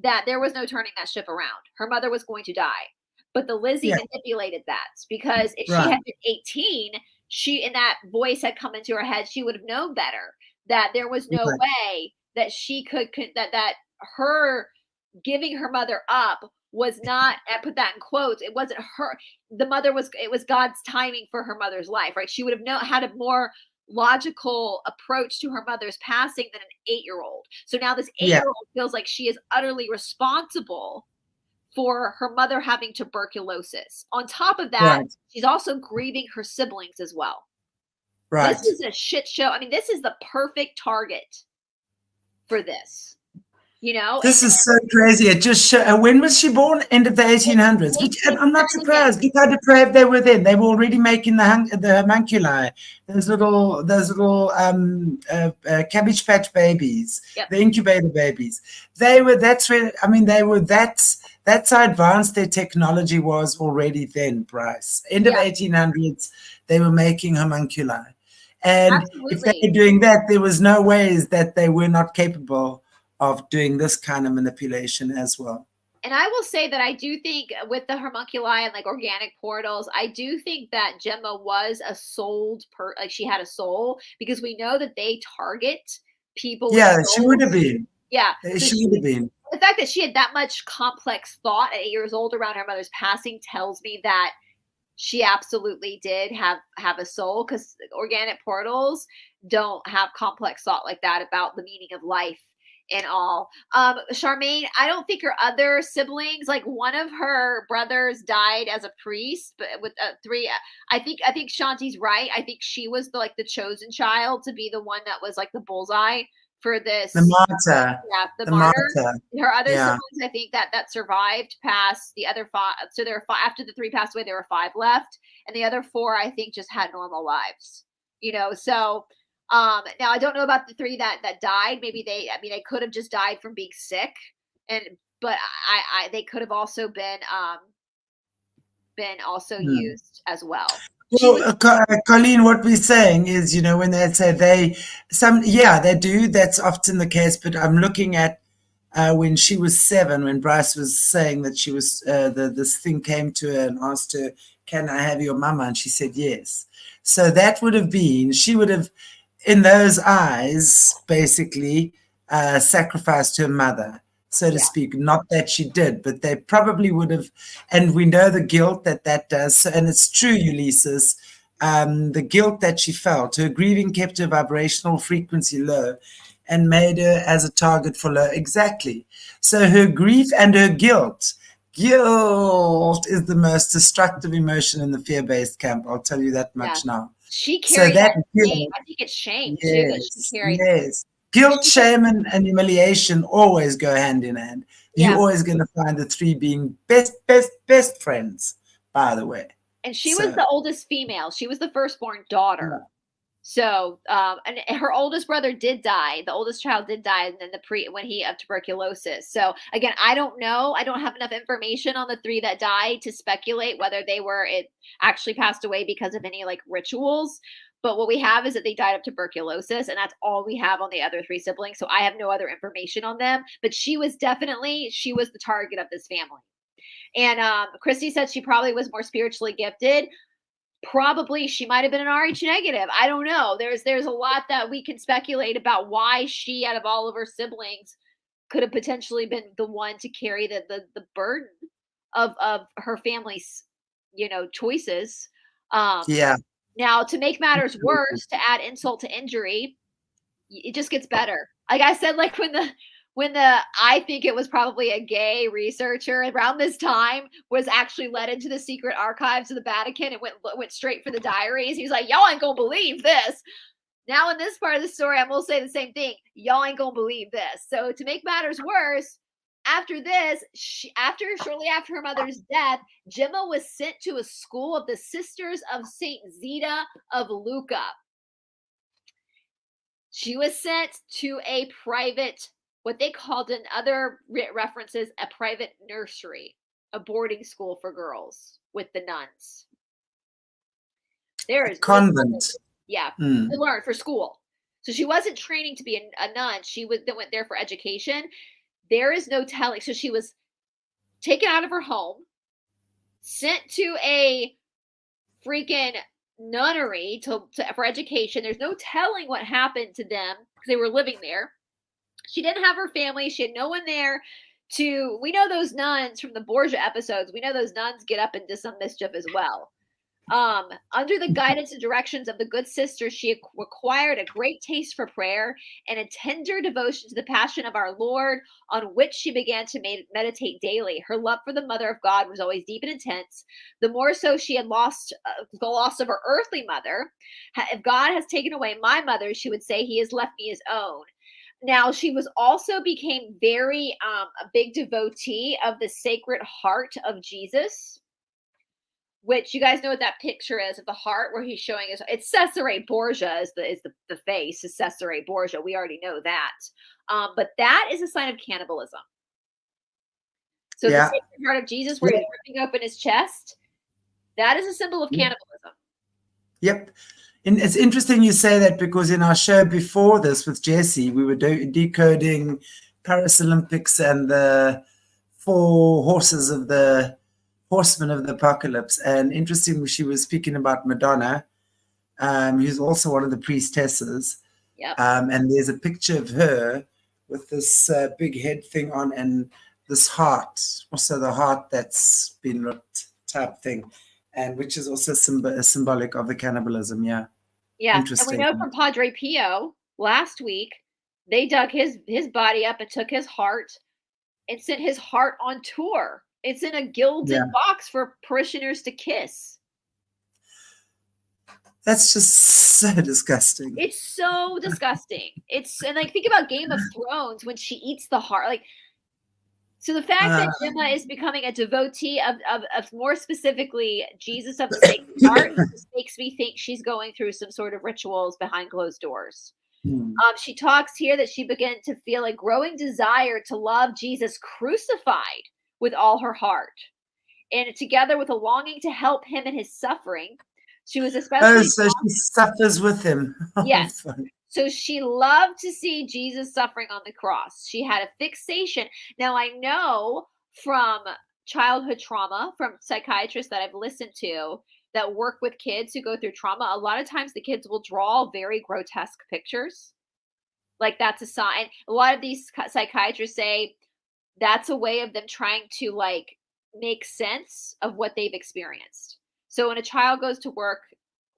that there was no turning that ship around. Her mother was going to die. But the Lizzie manipulated that, because if she had been 18, and that voice had come into her head, she would have known better, that there was no way that she could, that her giving her mother up was not, I put that in quotes, it wasn't her, it was God's timing for her mother's life, right? She would have had a more logical approach to her mother's passing than an 8-year-old. So now this 8-year-old feels like she is utterly responsible for her mother having tuberculosis. On top of that, she's also grieving her siblings as well. Right. This is a shit show. I mean, this is the perfect target for this. You know, this is so crazy. It just when was she born? End of the 1800s. Which, I'm not surprised. Look how depraved they were then. They were already making the homunculi, those little cabbage patch babies, the incubator babies. They were. That's where, I mean, they were. That's how advanced their technology was already then. Brice, end of 1800s, they were making homunculi, and if they were doing that, there was no ways that they were not capable of doing this kind of manipulation as well. And I will say that I do think with the homunculi and like organic portals, I do think that GEMMA was a souled like she had a soul, because we know that they target people. Yeah, she would have been. Yeah, she would have been. The fact that she had that much complex thought at 8 years old around her mother's passing tells me that she absolutely did have a soul, because organic portals don't have complex thought like that about the meaning of life and all. Charmaine, I don't think her other siblings, like one of her brothers died as a priest, but with 3, I think Shanti's right. I think she was the chosen child to be the one that was like the bullseye for this. The martyr. Yeah, the martyr. Her other siblings, I think that survived past the other 5. So there were 5 after the 3 passed away. There were 5 left, and the other 4, I think, just had normal lives. You know, so. Now I don't know about the 3 that died. Maybe they could have just died from being sick, but they could have also been used as well. Well, Colleen, what we're saying is, you know, when they say they do. That's often the case. But I'm looking at when she was 7, when Brice was saying that she was this thing came to her and asked her, "Can I have your mama?" And she said yes. So that would have been, she would have, in those eyes, basically sacrificed her mother, so to speak. Not that she did, but they probably would have. And we know the guilt that does. So, and it's true, Ulysses, the guilt that she felt. Her grieving kept her vibrational frequency low and made her as a target for low. Exactly. So her grief and her guilt is the most destructive emotion in the fear-based camp. I'll tell you that much now. She carried that shame. I think it's shame too that she carried. Yes. Guilt, shame, and humiliation always go hand in hand. You're always going to find the 3 being best friends, by the way. And she was the oldest female. She was the firstborn daughter. So, and her oldest brother did die. The oldest child did die, and then when he of tuberculosis. So again, I don't know. I don't have enough information on the 3 that died to speculate whether it actually passed away because of any like rituals. But what we have is that they died of tuberculosis, and that's all we have on the other 3 siblings. So I have no other information on them. But she was the target of this family. And Christy said she probably was more spiritually gifted. Probably she might have been an RH negative. I don't know. There's a lot that we can speculate about why she, out of all of her siblings, could have potentially been the one to carry the burden of her family's, choices. Now, to make matters worse, to add insult to injury, it just gets better. Like I said, like when I think it was probably a gay researcher around this time was actually led into the secret archives of the Vatican and went straight for the diaries. He's like, y'all ain't gonna believe this. Now in this part of the story, I'm gonna say the same thing. Y'all ain't gonna believe this. So to make matters worse, after this, shortly after her mother's death, GEMMA was sent to a school of the Sisters of Saint Zita of Lucca. She was sent to a private, what they called in other references, a private nursery. a boarding school for girls with the nuns. There is convent. Yeah, to learn for school. So she wasn't training to be a nun. She went there for education. There is no telling. So she was taken out of her home, sent to a freaking nunnery for education. There's no telling what happened to them because they were living there. She didn't have her family. She had no one there we know those nuns from the Borgia episodes. We know those nuns get up and do some mischief as well. Under the guidance and directions of the good sister, she acquired a great taste for prayer and a tender devotion to the passion of our Lord, on which she began to meditate daily. Her love for the Mother of God was always deep and intense. The more so she had lost the loss of her earthly mother. If God has taken away my mother, she would say, he has left me his own. Now, she was also became very a big devotee of the Sacred Heart of Jesus, which you guys know what that picture is of the heart where he's showing us. It's Cesare Borgia is the face is Cesare Borgia. We already know that. But that is a sign of cannibalism. So the Sacred Heart of Jesus, where he's ripping open his chest, that is a symbol of cannibalism. Yep. And it's interesting you say that, because in our show before this with Jesse, we were decoding Paris Olympics and the 4 horses of the horsemen of the apocalypse. And interestingly, she was speaking about Madonna, who's also one of the priestesses. Yep. And there's a picture of her with this big head thing on and this heart, also the heart that's been ripped type thing. And which is also symbolic of the cannibalism, yeah. Interesting. And we know from Padre Pio last week, they dug his body up and took his heart and sent his heart on tour. It's in a gilded box for parishioners to kiss. That's just so disgusting. It's so disgusting. And like, think about Game of Thrones when she eats the heart, like. So the fact that GEMMA is becoming a devotee of more specifically Jesus of the Sacred Heart makes me think she's going through some sort of rituals behind closed doors. She talks here that she began to feel a growing desire to love Jesus crucified with all her heart. And together with a longing to help him in his suffering, she was especially... so she suffers with him. Yes. So she loved to see Jesus suffering on the cross. She had a fixation. Now, I know from childhood trauma, from psychiatrists that I've listened to that work with kids who go through trauma, a lot of times the kids will draw very grotesque pictures. Like, that's a sign. A lot of these psychiatrists say that's a way of them trying to, like, make sense of what they've experienced. So when a child goes to work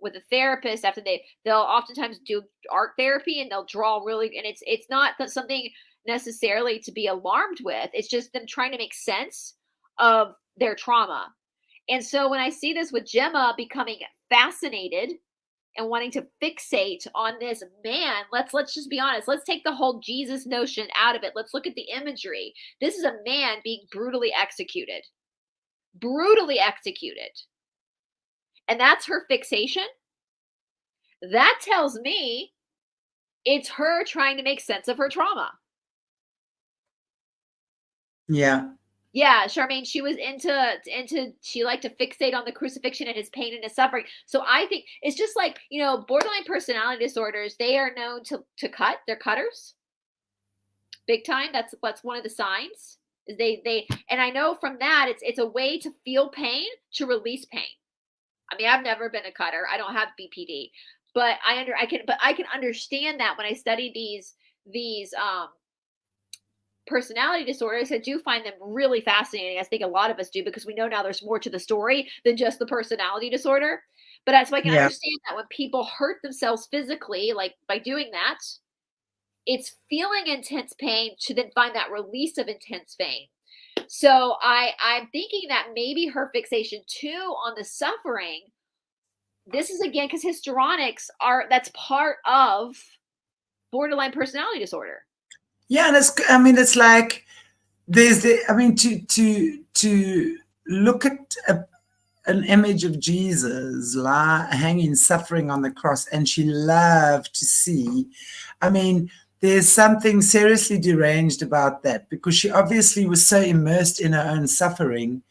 with a therapist, after they'll oftentimes do art therapy and they'll draw really, and it's not something necessarily to be alarmed with. It's just them trying to make sense of their trauma. And so when I see this with GEMMA becoming fascinated and wanting to fixate on this man, let's just be honest. Let's take the whole Jesus notion out of it. Let's look at the imagery. This is a man being brutally executed. Brutally executed. And that's her fixation. That tells me it's her trying to make sense of her trauma. Yeah. Yeah, Charmaine, she was she liked to fixate on the crucifixion and his pain and his suffering. So I think it's just like, borderline personality disorders, they are known to cut. They're cutters. Big time. That's one of the signs. Is they and I know from that it's a way to feel pain, to release pain. I mean, I've never been a cutter. I don't have BPD, but I can understand that when I study these personality disorders. I do find them really fascinating. I think a lot of us do, because we know now there's more to the story than just the personality disorder. But so I can understand that when people hurt themselves physically, like by doing that, it's feeling intense pain to then find that release of intense pain. So I'm thinking that maybe her fixation too on the suffering, this is again, because histrionics that's part of borderline personality disorder. Yeah, and it's like to look at an image of Jesus hanging, suffering on the cross, and she loved to see. I mean, there's something seriously deranged about that, because she obviously was so immersed in her own suffering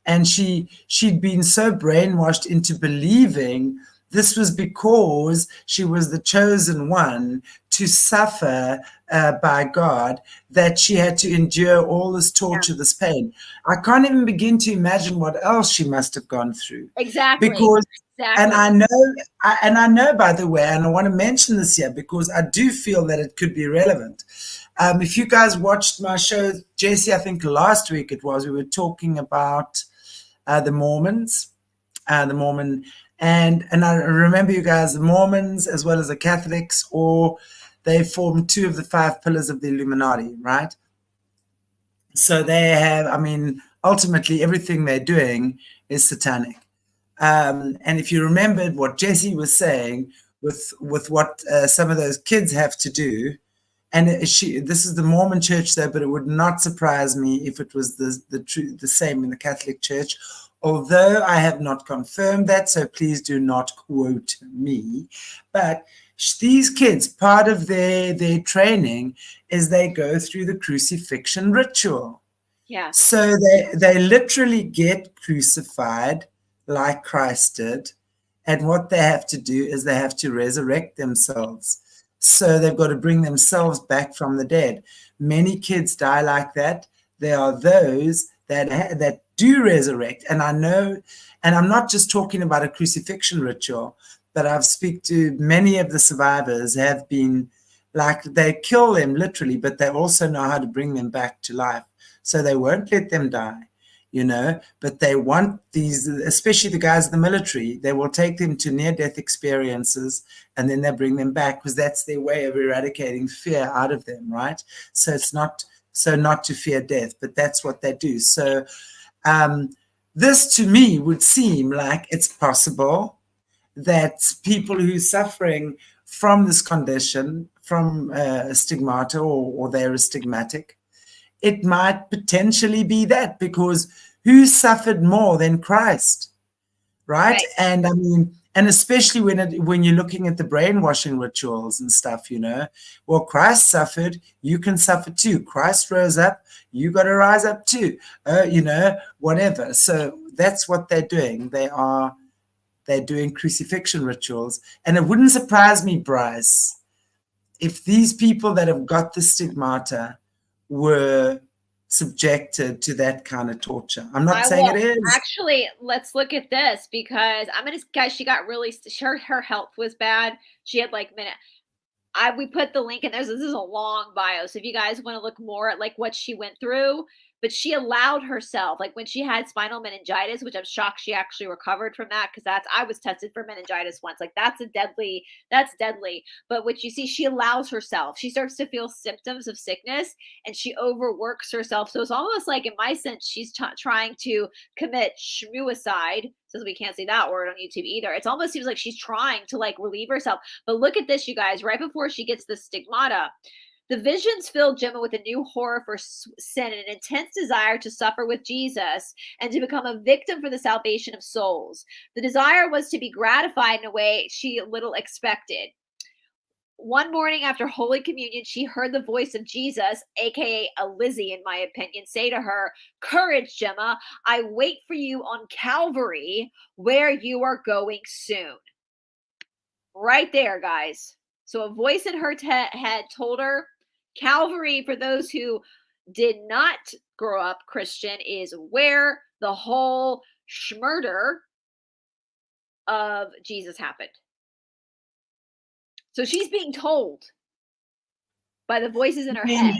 And she'd been so brainwashed into believing this was because she was the chosen one to suffer by God, that she had to endure all this torture, this pain. I can't even begin to imagine what else she must have gone through. Exactly. Because, exactly. and I know, by the way, and I want to mention this here because I do feel that it could be relevant. If you guys watched my show, Jesse, I think last week it was, we were talking about the Mormons, the Mormon, and I remember you guys, the Mormons as well as the Catholics, or they form two of the 5 pillars of the Illuminati, right? So they have, I mean, ultimately everything they're doing is satanic. And if you remembered what Jesse was saying with what some of those kids have to do, and this is the Mormon church though, but it would not surprise me if it was the same in the Catholic Church, although I have not confirmed that, so please do not quote me. But these kids, part of their training is they go through the crucifixion ritual. Yeah. So they literally get crucified like Christ did, and what they have to do is they have to resurrect themselves. So they've got to bring themselves back from the dead. Many kids die like that. There are those that do resurrect. And I know, and I'm not just talking about a crucifixion ritual, but I've speak to many of the survivors have been like, they kill them literally, but they also know how to bring them back to life. So they won't let them die. But they want these, especially the guys in the military, they will take them to near-death experiences and then they bring them back because that's their way of eradicating fear out of them, right? So it's not to fear death, but that's what they do. So this to me would seem like it's possible that people who are suffering from this condition, from stigmata or they're stigmatic, it might potentially be that, because who suffered more than Christ, right? And I mean, and especially when you're looking at the brainwashing rituals and stuff, well, Christ suffered, you can suffer too. Christ rose up, you got to rise up too, whatever. So that's what they're doing. They're doing crucifixion rituals. And it wouldn't surprise me, Brice, if these people that have got the stigmata were subjected to that kind of torture. I'm not saying it is. Actually, let's look at this, because guys, she got really, her health was bad. She had we put the link in there. This is a long bio. So if you guys want to look more at what she went through, but she allowed herself, when she had spinal meningitis, which I'm shocked she actually recovered from that, because I was tested for meningitis once. That's deadly. But what you see, she allows herself. She starts to feel symptoms of sickness and she overworks herself. So it's almost like, in my sense, she's trying to commit schmuicide. Since we can't say that word on YouTube either. It almost seems like she's trying to relieve herself. But look at this, you guys, right before she gets the stigmata. The visions filled Gemma with a new horror for sin and an intense desire to suffer with Jesus and to become a victim for the salvation of souls. The desire was to be gratified in a way she little expected. One morning after Holy Communion, she heard the voice of Jesus, aka a Lizzie, in my opinion, say to her, "Courage, Gemma. I wait for you on Calvary, where you are going soon." Right there, guys. So a voice in her head told her, Calvary, for those who did not grow up Christian, is where the whole schmurder of Jesus happened. So she's being told by the voices in her head.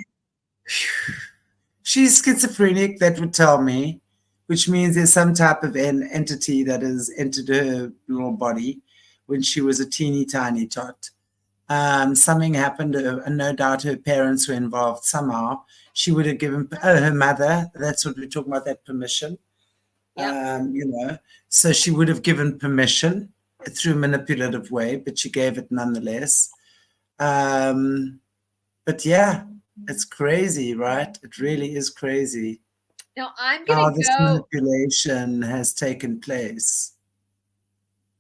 She's schizophrenic, that would tell me, which means there's some type of an entity that has entered her little body when she was a teeny tiny tot. Something happened, and no doubt her parents were involved somehow. She would have given her mother, that's what we're talking about, that permission. Yep. So she would have given permission through a manipulative way, but she gave it nonetheless. But yeah, it's crazy, right? It really is crazy. Now I'm gonna this manipulation has taken place.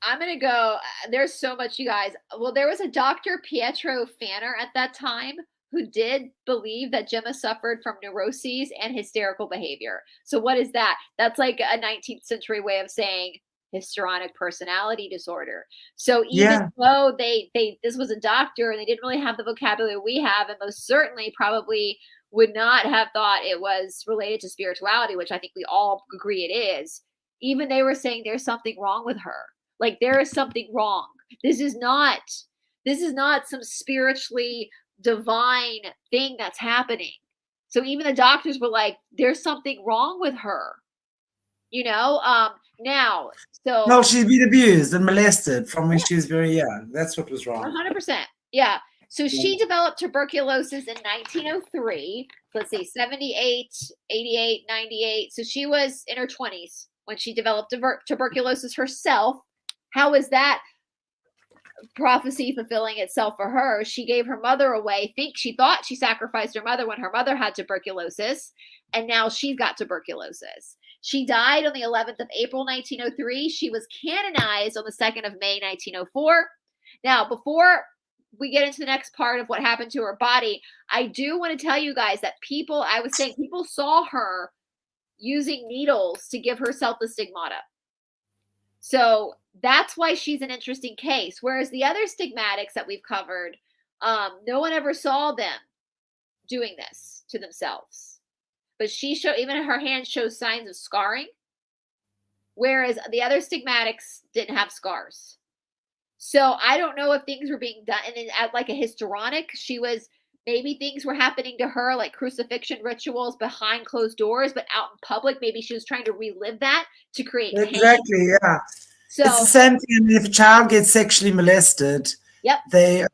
I'm going to go. There's so much, you guys. Well, there was a Dr. Pietro Fanner at that time who did believe that GEMMA suffered from neuroses and hysterical behavior. So what is that? That's like a 19th century way of saying histrionic personality disorder. So even though this was a doctor and they didn't really have the vocabulary we have, and most certainly probably would not have thought it was related to spirituality, which I think we all agree it is, even they were saying there's something wrong with her. Like, there is something wrong. This is not some spiritually divine thing that's happening. So even the doctors were like, there's something wrong with her, now. So no, she's been abused and molested from when she was very young. That's what was wrong. 100%. Yeah. So she developed tuberculosis in 1903. Let's see, 78, 88, 98. So she was in her 20s when she developed tuberculosis herself. How is that prophecy fulfilling itself for her? She gave her mother away. She thought she sacrificed her mother when her mother had tuberculosis, and now she's got tuberculosis. She died on the 11th of April, 1903. She was canonized on the 2nd of May, 1904. Now, before we get into the next part of what happened to her body, I do want to tell you guys that people saw her using needles to give herself the stigmata. So that's why she's an interesting case. Whereas the other stigmatics that we've covered, no one ever saw them doing this to themselves. But even her hand shows signs of scarring. Whereas the other stigmatics didn't have scars. So I don't know if things were being done. And then like a histrionic, maybe things were happening to her, like crucifixion rituals behind closed doors, but out in public, maybe she was trying to relive that to create pain. Exactly, yeah. So it's the same thing. I mean, if a child gets sexually molested, they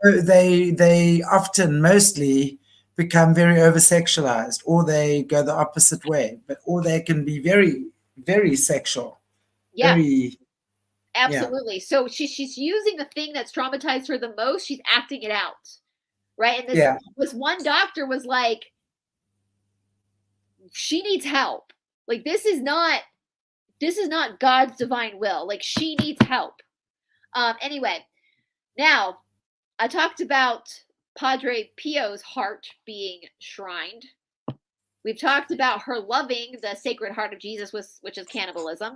often, mostly, become very over-sexualized, or they go the opposite way. Or they can be very, very sexual. Yeah. Very, absolutely. Yeah. So she's using the thing that's traumatized her the most. She's acting it out. Right. And this one doctor was like, she needs help. Like, this is not God's divine will. Like, she needs help. Anyway, now I talked about Padre Pio's heart being shrined. We've talked about her loving the Sacred Heart of Jesus, which is cannibalism.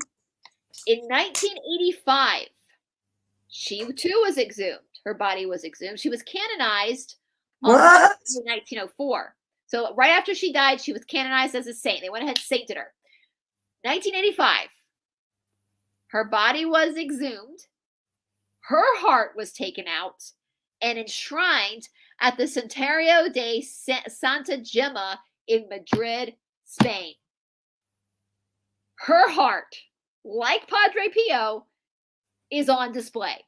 In 1985, she too was exhumed. Her body was exhumed. She was canonized in 1904. So right after she died, she was canonized as a saint. They went ahead and sainted her. 1985, her body was exhumed. Her heart was taken out and enshrined at the Santuario de Santa Gemma in Madrid, Spain. Her heart, like Padre Pio, is on display.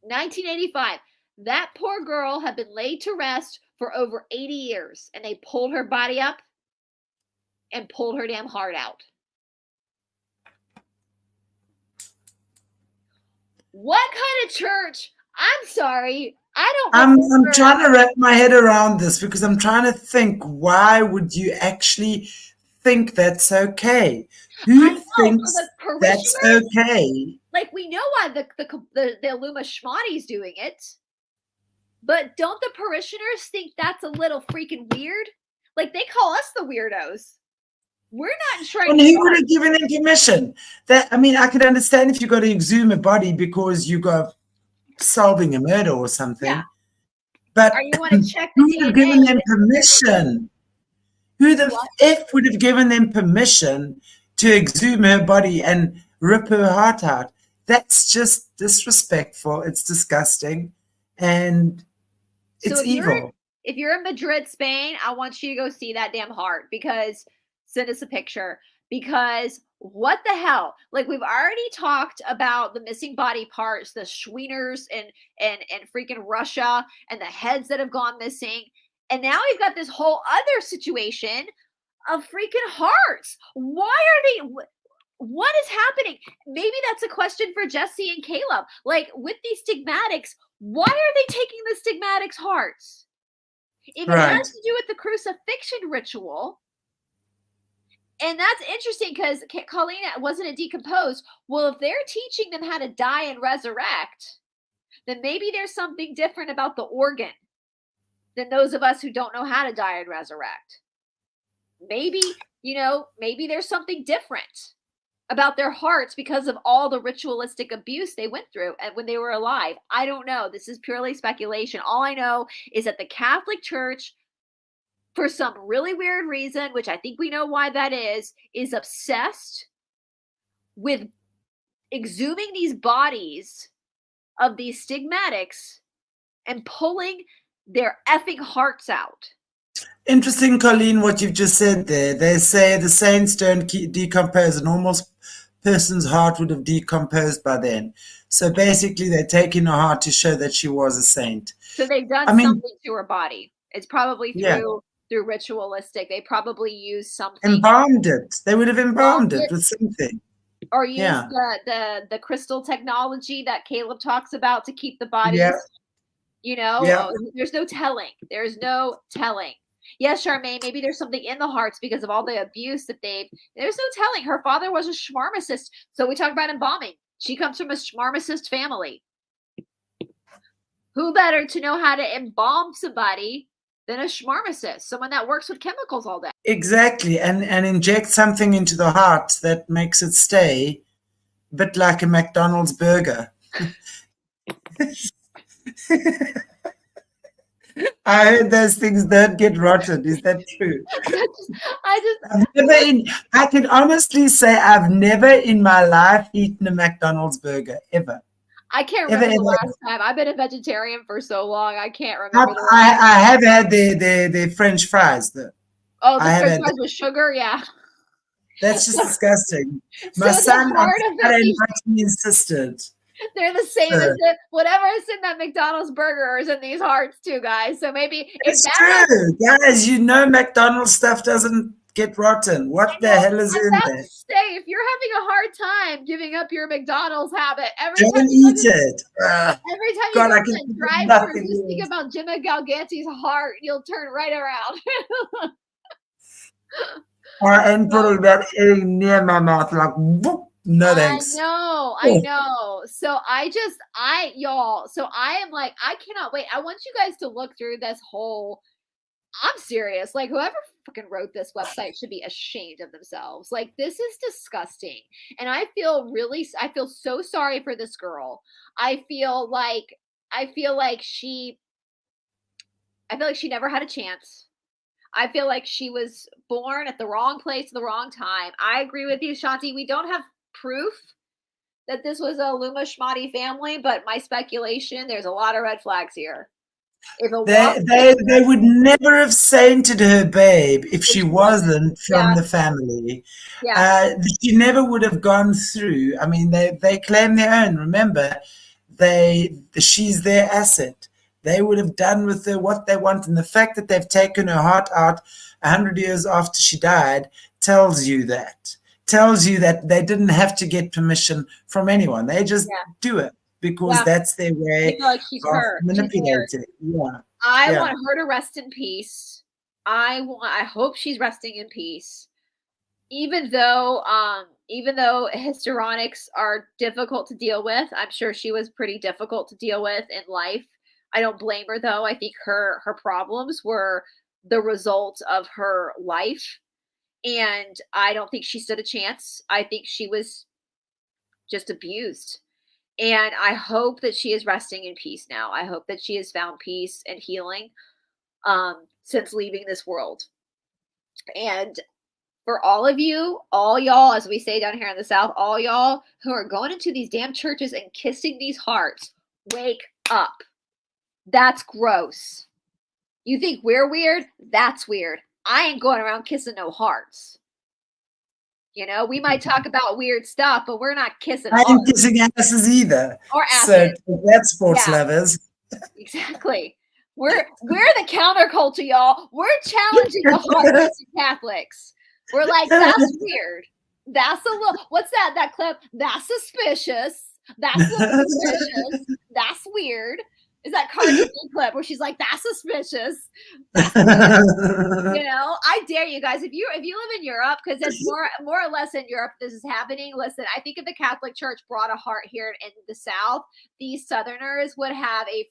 1985. That poor girl had been laid to rest for over 80 years, and they pulled her body up and pulled her damn heart out. What kind of church? I'm sorry. I'm trying to wrap my head around this, because I'm trying to think, why would you actually think that's okay? Who thinks that's okay? Like, we know why the Illuma Schmotty's doing it. But don't the parishioners think that's a little freaking weird? Like, they call us the weirdos. We're not trying. And who would have given them permission? I could understand if you got to exhume a body because you got solving a murder or something. Yeah. But or you want to check who would have given them permission? Who the F would have given them permission to exhume her body and rip her heart out? That's just disrespectful. It's disgusting. And it's evil. If you're in Madrid, Spain, I want you to go see that damn heart, because send us a picture, because what the hell? Like, we've already talked about the missing body parts, the Schwieners and freaking Russia, and the heads that have gone missing. And now we've got this whole other situation of freaking hearts. Why are they... What is happening? Maybe that's a question for Jesse and Caleb. Like, with these stigmatics, why are they taking the stigmatics' hearts? If it has to do with the crucifixion ritual, and that's interesting because Colleen, wasn't it decomposed? Well, if they're teaching them how to die and resurrect, then maybe there's something different about the organ than those of us who don't know how to die and resurrect. Maybe, maybe there's something different about their hearts because of all the ritualistic abuse they went through when they were alive. I don't know. This is purely speculation. All I know is that the Catholic Church, for some really weird reason, which I think we know why that is obsessed with exhuming these bodies of these stigmatics and pulling their effing hearts out. Interesting, Colleen, what you've just said there. They say the saints don't decompose. A normal person's heart would have decomposed by then. So basically, they're taking her heart to show that she was a saint. So they've done something to her body. It's probably through ritualistic. They probably used something. Embalmed it. They would have embalmed it with something. Or use the crystal technology that Caleb talks about to keep the bodies. Yeah. There's no telling. There's no telling. Yes, Charmaine, maybe there's something in the hearts because of all the abuse that there's no telling. Her father was a schmarmacist. So we talk about embalming. She comes from a schmarmacist family. Who better to know how to embalm somebody than a schmarmacist, someone that works with chemicals all day? Exactly. And inject something into the heart that makes it stay, a bit like a McDonald's burger. I heard those things don't get rotten. Is that true? I can honestly say I've never in my life eaten a McDonald's burger, ever. I can't remember the last time. I've been a vegetarian for so long. I can't remember. I have had the French fries, though. Oh, the French fries with sugar? Yeah. That's just disgusting. My son insisted. They're the same as whatever is in that McDonald's burger is in these hearts too, guys. So maybe it's true, guys. McDonald's stuff doesn't get rotten. What the hell is in there? Say, if you're having a hard time giving up your McDonald's habit, don't eat it. Every time you go to drive-thru, just think about GEMMA Galganti's heart. You'll turn right around. And put that near my mouth, like. Whoop. No thanks. I know. So so I am like, I cannot wait. I want you guys to look through this whole, I'm serious. Like whoever fucking wrote this website should be ashamed of themselves. Like this is disgusting. And I feel so sorry for this girl. I feel like she never had a chance. I feel like she was born at the wrong place at the wrong time. I agree with you, Shanti. We don't have proof that this was a Luma Schmati family, but my speculation, there's a lot of red flags here. They would never have sainted her babe if she wasn't from the family. She never would have gone through. I mean, they claim their own. Remember, she's their asset. They would have done with her what they want. And the fact that they've taken her heart out 100 years after she died tells you that. Tells you that they didn't have to get permission from anyone. They just do it because that's their way like she's of manipulating. I want her to rest in peace. I hope she's resting in peace. Even though histrionics are difficult to deal with, I'm sure she was pretty difficult to deal with in life. I don't blame her though. I think her problems were the result of her life. And I don't think she stood a chance. I think she was just abused. And I hope that she is resting in peace now. I hope that she has found peace and healing since leaving this world. And for all of you, all y'all, as we say down here in the South, all y'all who are going into these damn churches and kissing these hearts, wake up. That's gross. You think we're weird? That's weird. I ain't going around kissing no hearts. We might talk about weird stuff, but we're not kissing hearts. I ain't kissing asses either. Or asses. So that's sports lovers. Exactly. We're the counterculture, y'all. We're challenging the hearts of Catholics. We're like, that's weird. That's a little, what's that clip? That's suspicious. That's suspicious. That's weird. Is that Cardi B clip where she's like, that's suspicious. That's I dare you guys, if you live in Europe, because it's more or less in Europe this is happening. Listen, I think if the Catholic Church brought a heart here in the South, these Southerners would have they'd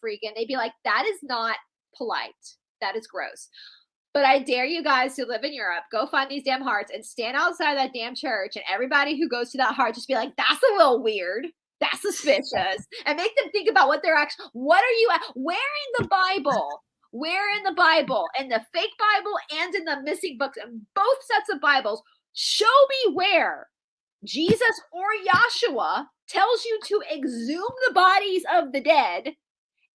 be like, that is not polite. That is gross. But I dare you guys who live in Europe, go find these damn hearts and stand outside that damn church, and everybody who goes to that heart just be like, that's a little weird. That's suspicious. And make them think about what they're actually, what are you, where in the Bible? Where in the Bible, in the fake Bible and in the missing books, and both sets of Bibles, show me where Jesus or Yahshua tells you to exhume the bodies of the dead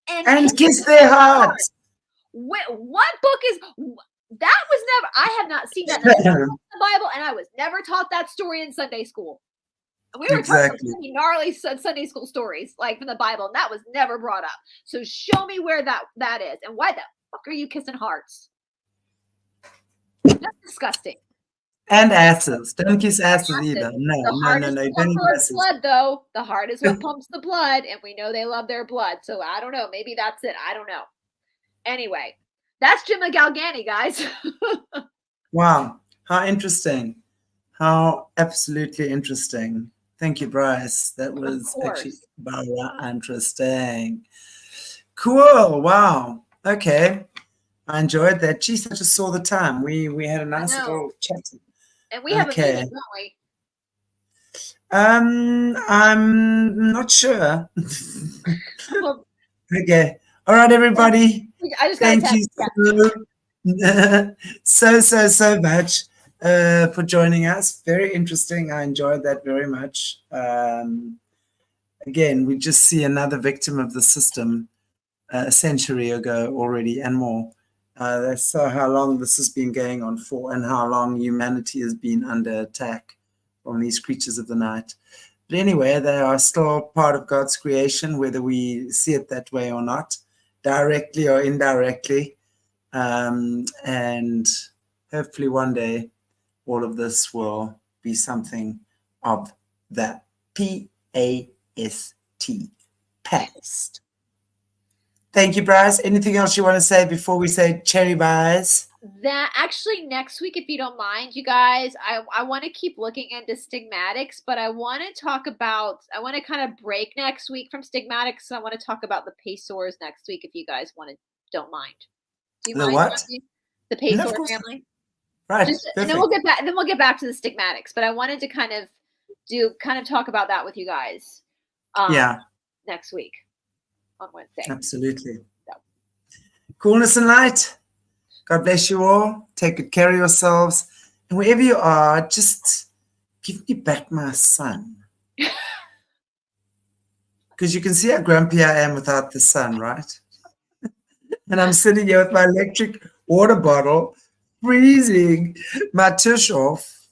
and kiss their hearts. What book is that? Was never, I have not seen that in the Bible, and I was never taught that story in Sunday school. We were taught some gnarly Sunday school stories like from the Bible, and that was never brought up. So show me where that is, and why the fuck are you kissing hearts? That's disgusting. And asses. Don't kiss asses either. No. Don't kiss blood, though. The heart is what pumps the blood, and we know they love their blood. So I don't know. Maybe that's it. I don't know. Anyway, that's GEMMA GALGANI, guys. Wow. How interesting. How absolutely interesting. Thank you, Brice. That was actually very interesting. Cool. Wow. Okay. I enjoyed that. Geez, I just saw the time. We had a nice little chat. And we have a meeting, don't we? I'm not sure. Okay. All right, everybody. Thank you so much for joining us. Very interesting. I enjoyed that very much. Again, we just see another victim of the system a century ago already and more. That's how long this has been going on for, and how long humanity has been under attack from these creatures of the night. But anyway, they are still part of God's creation, whether we see it that way or not, directly or indirectly. And hopefully one day all of this will be something of the P-A-S-T, past. Thank you, Brice. Anything else you want to say before we say cherry buys? That actually next week, if you don't mind, you guys, I want to keep looking into stigmatics, but I want to talk about, I want to kind of break next week from stigmatics. So I want to talk about the Pacers next week, if you guys don't mind. Do you mind? The what? The Pacer family. Right. And then we'll get back. Then we'll get back to the stigmatics. But I wanted to kind of talk about that with you guys. Next week on Wednesday. Absolutely. So. Coolness and light. God bless you all. Take good care of yourselves. And wherever you are, just give me back my sun. Because you can see how grumpy I am without the sun, right? And I'm sitting here with my electric water bottle, freezing my tush off.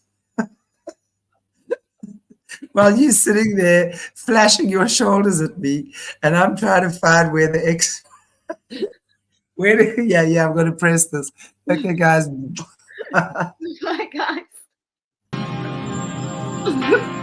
While you're sitting there flashing your shoulders at me, and I'm trying to find where the X... Yeah, I'm going to press this. Okay, guys. Bye, guys.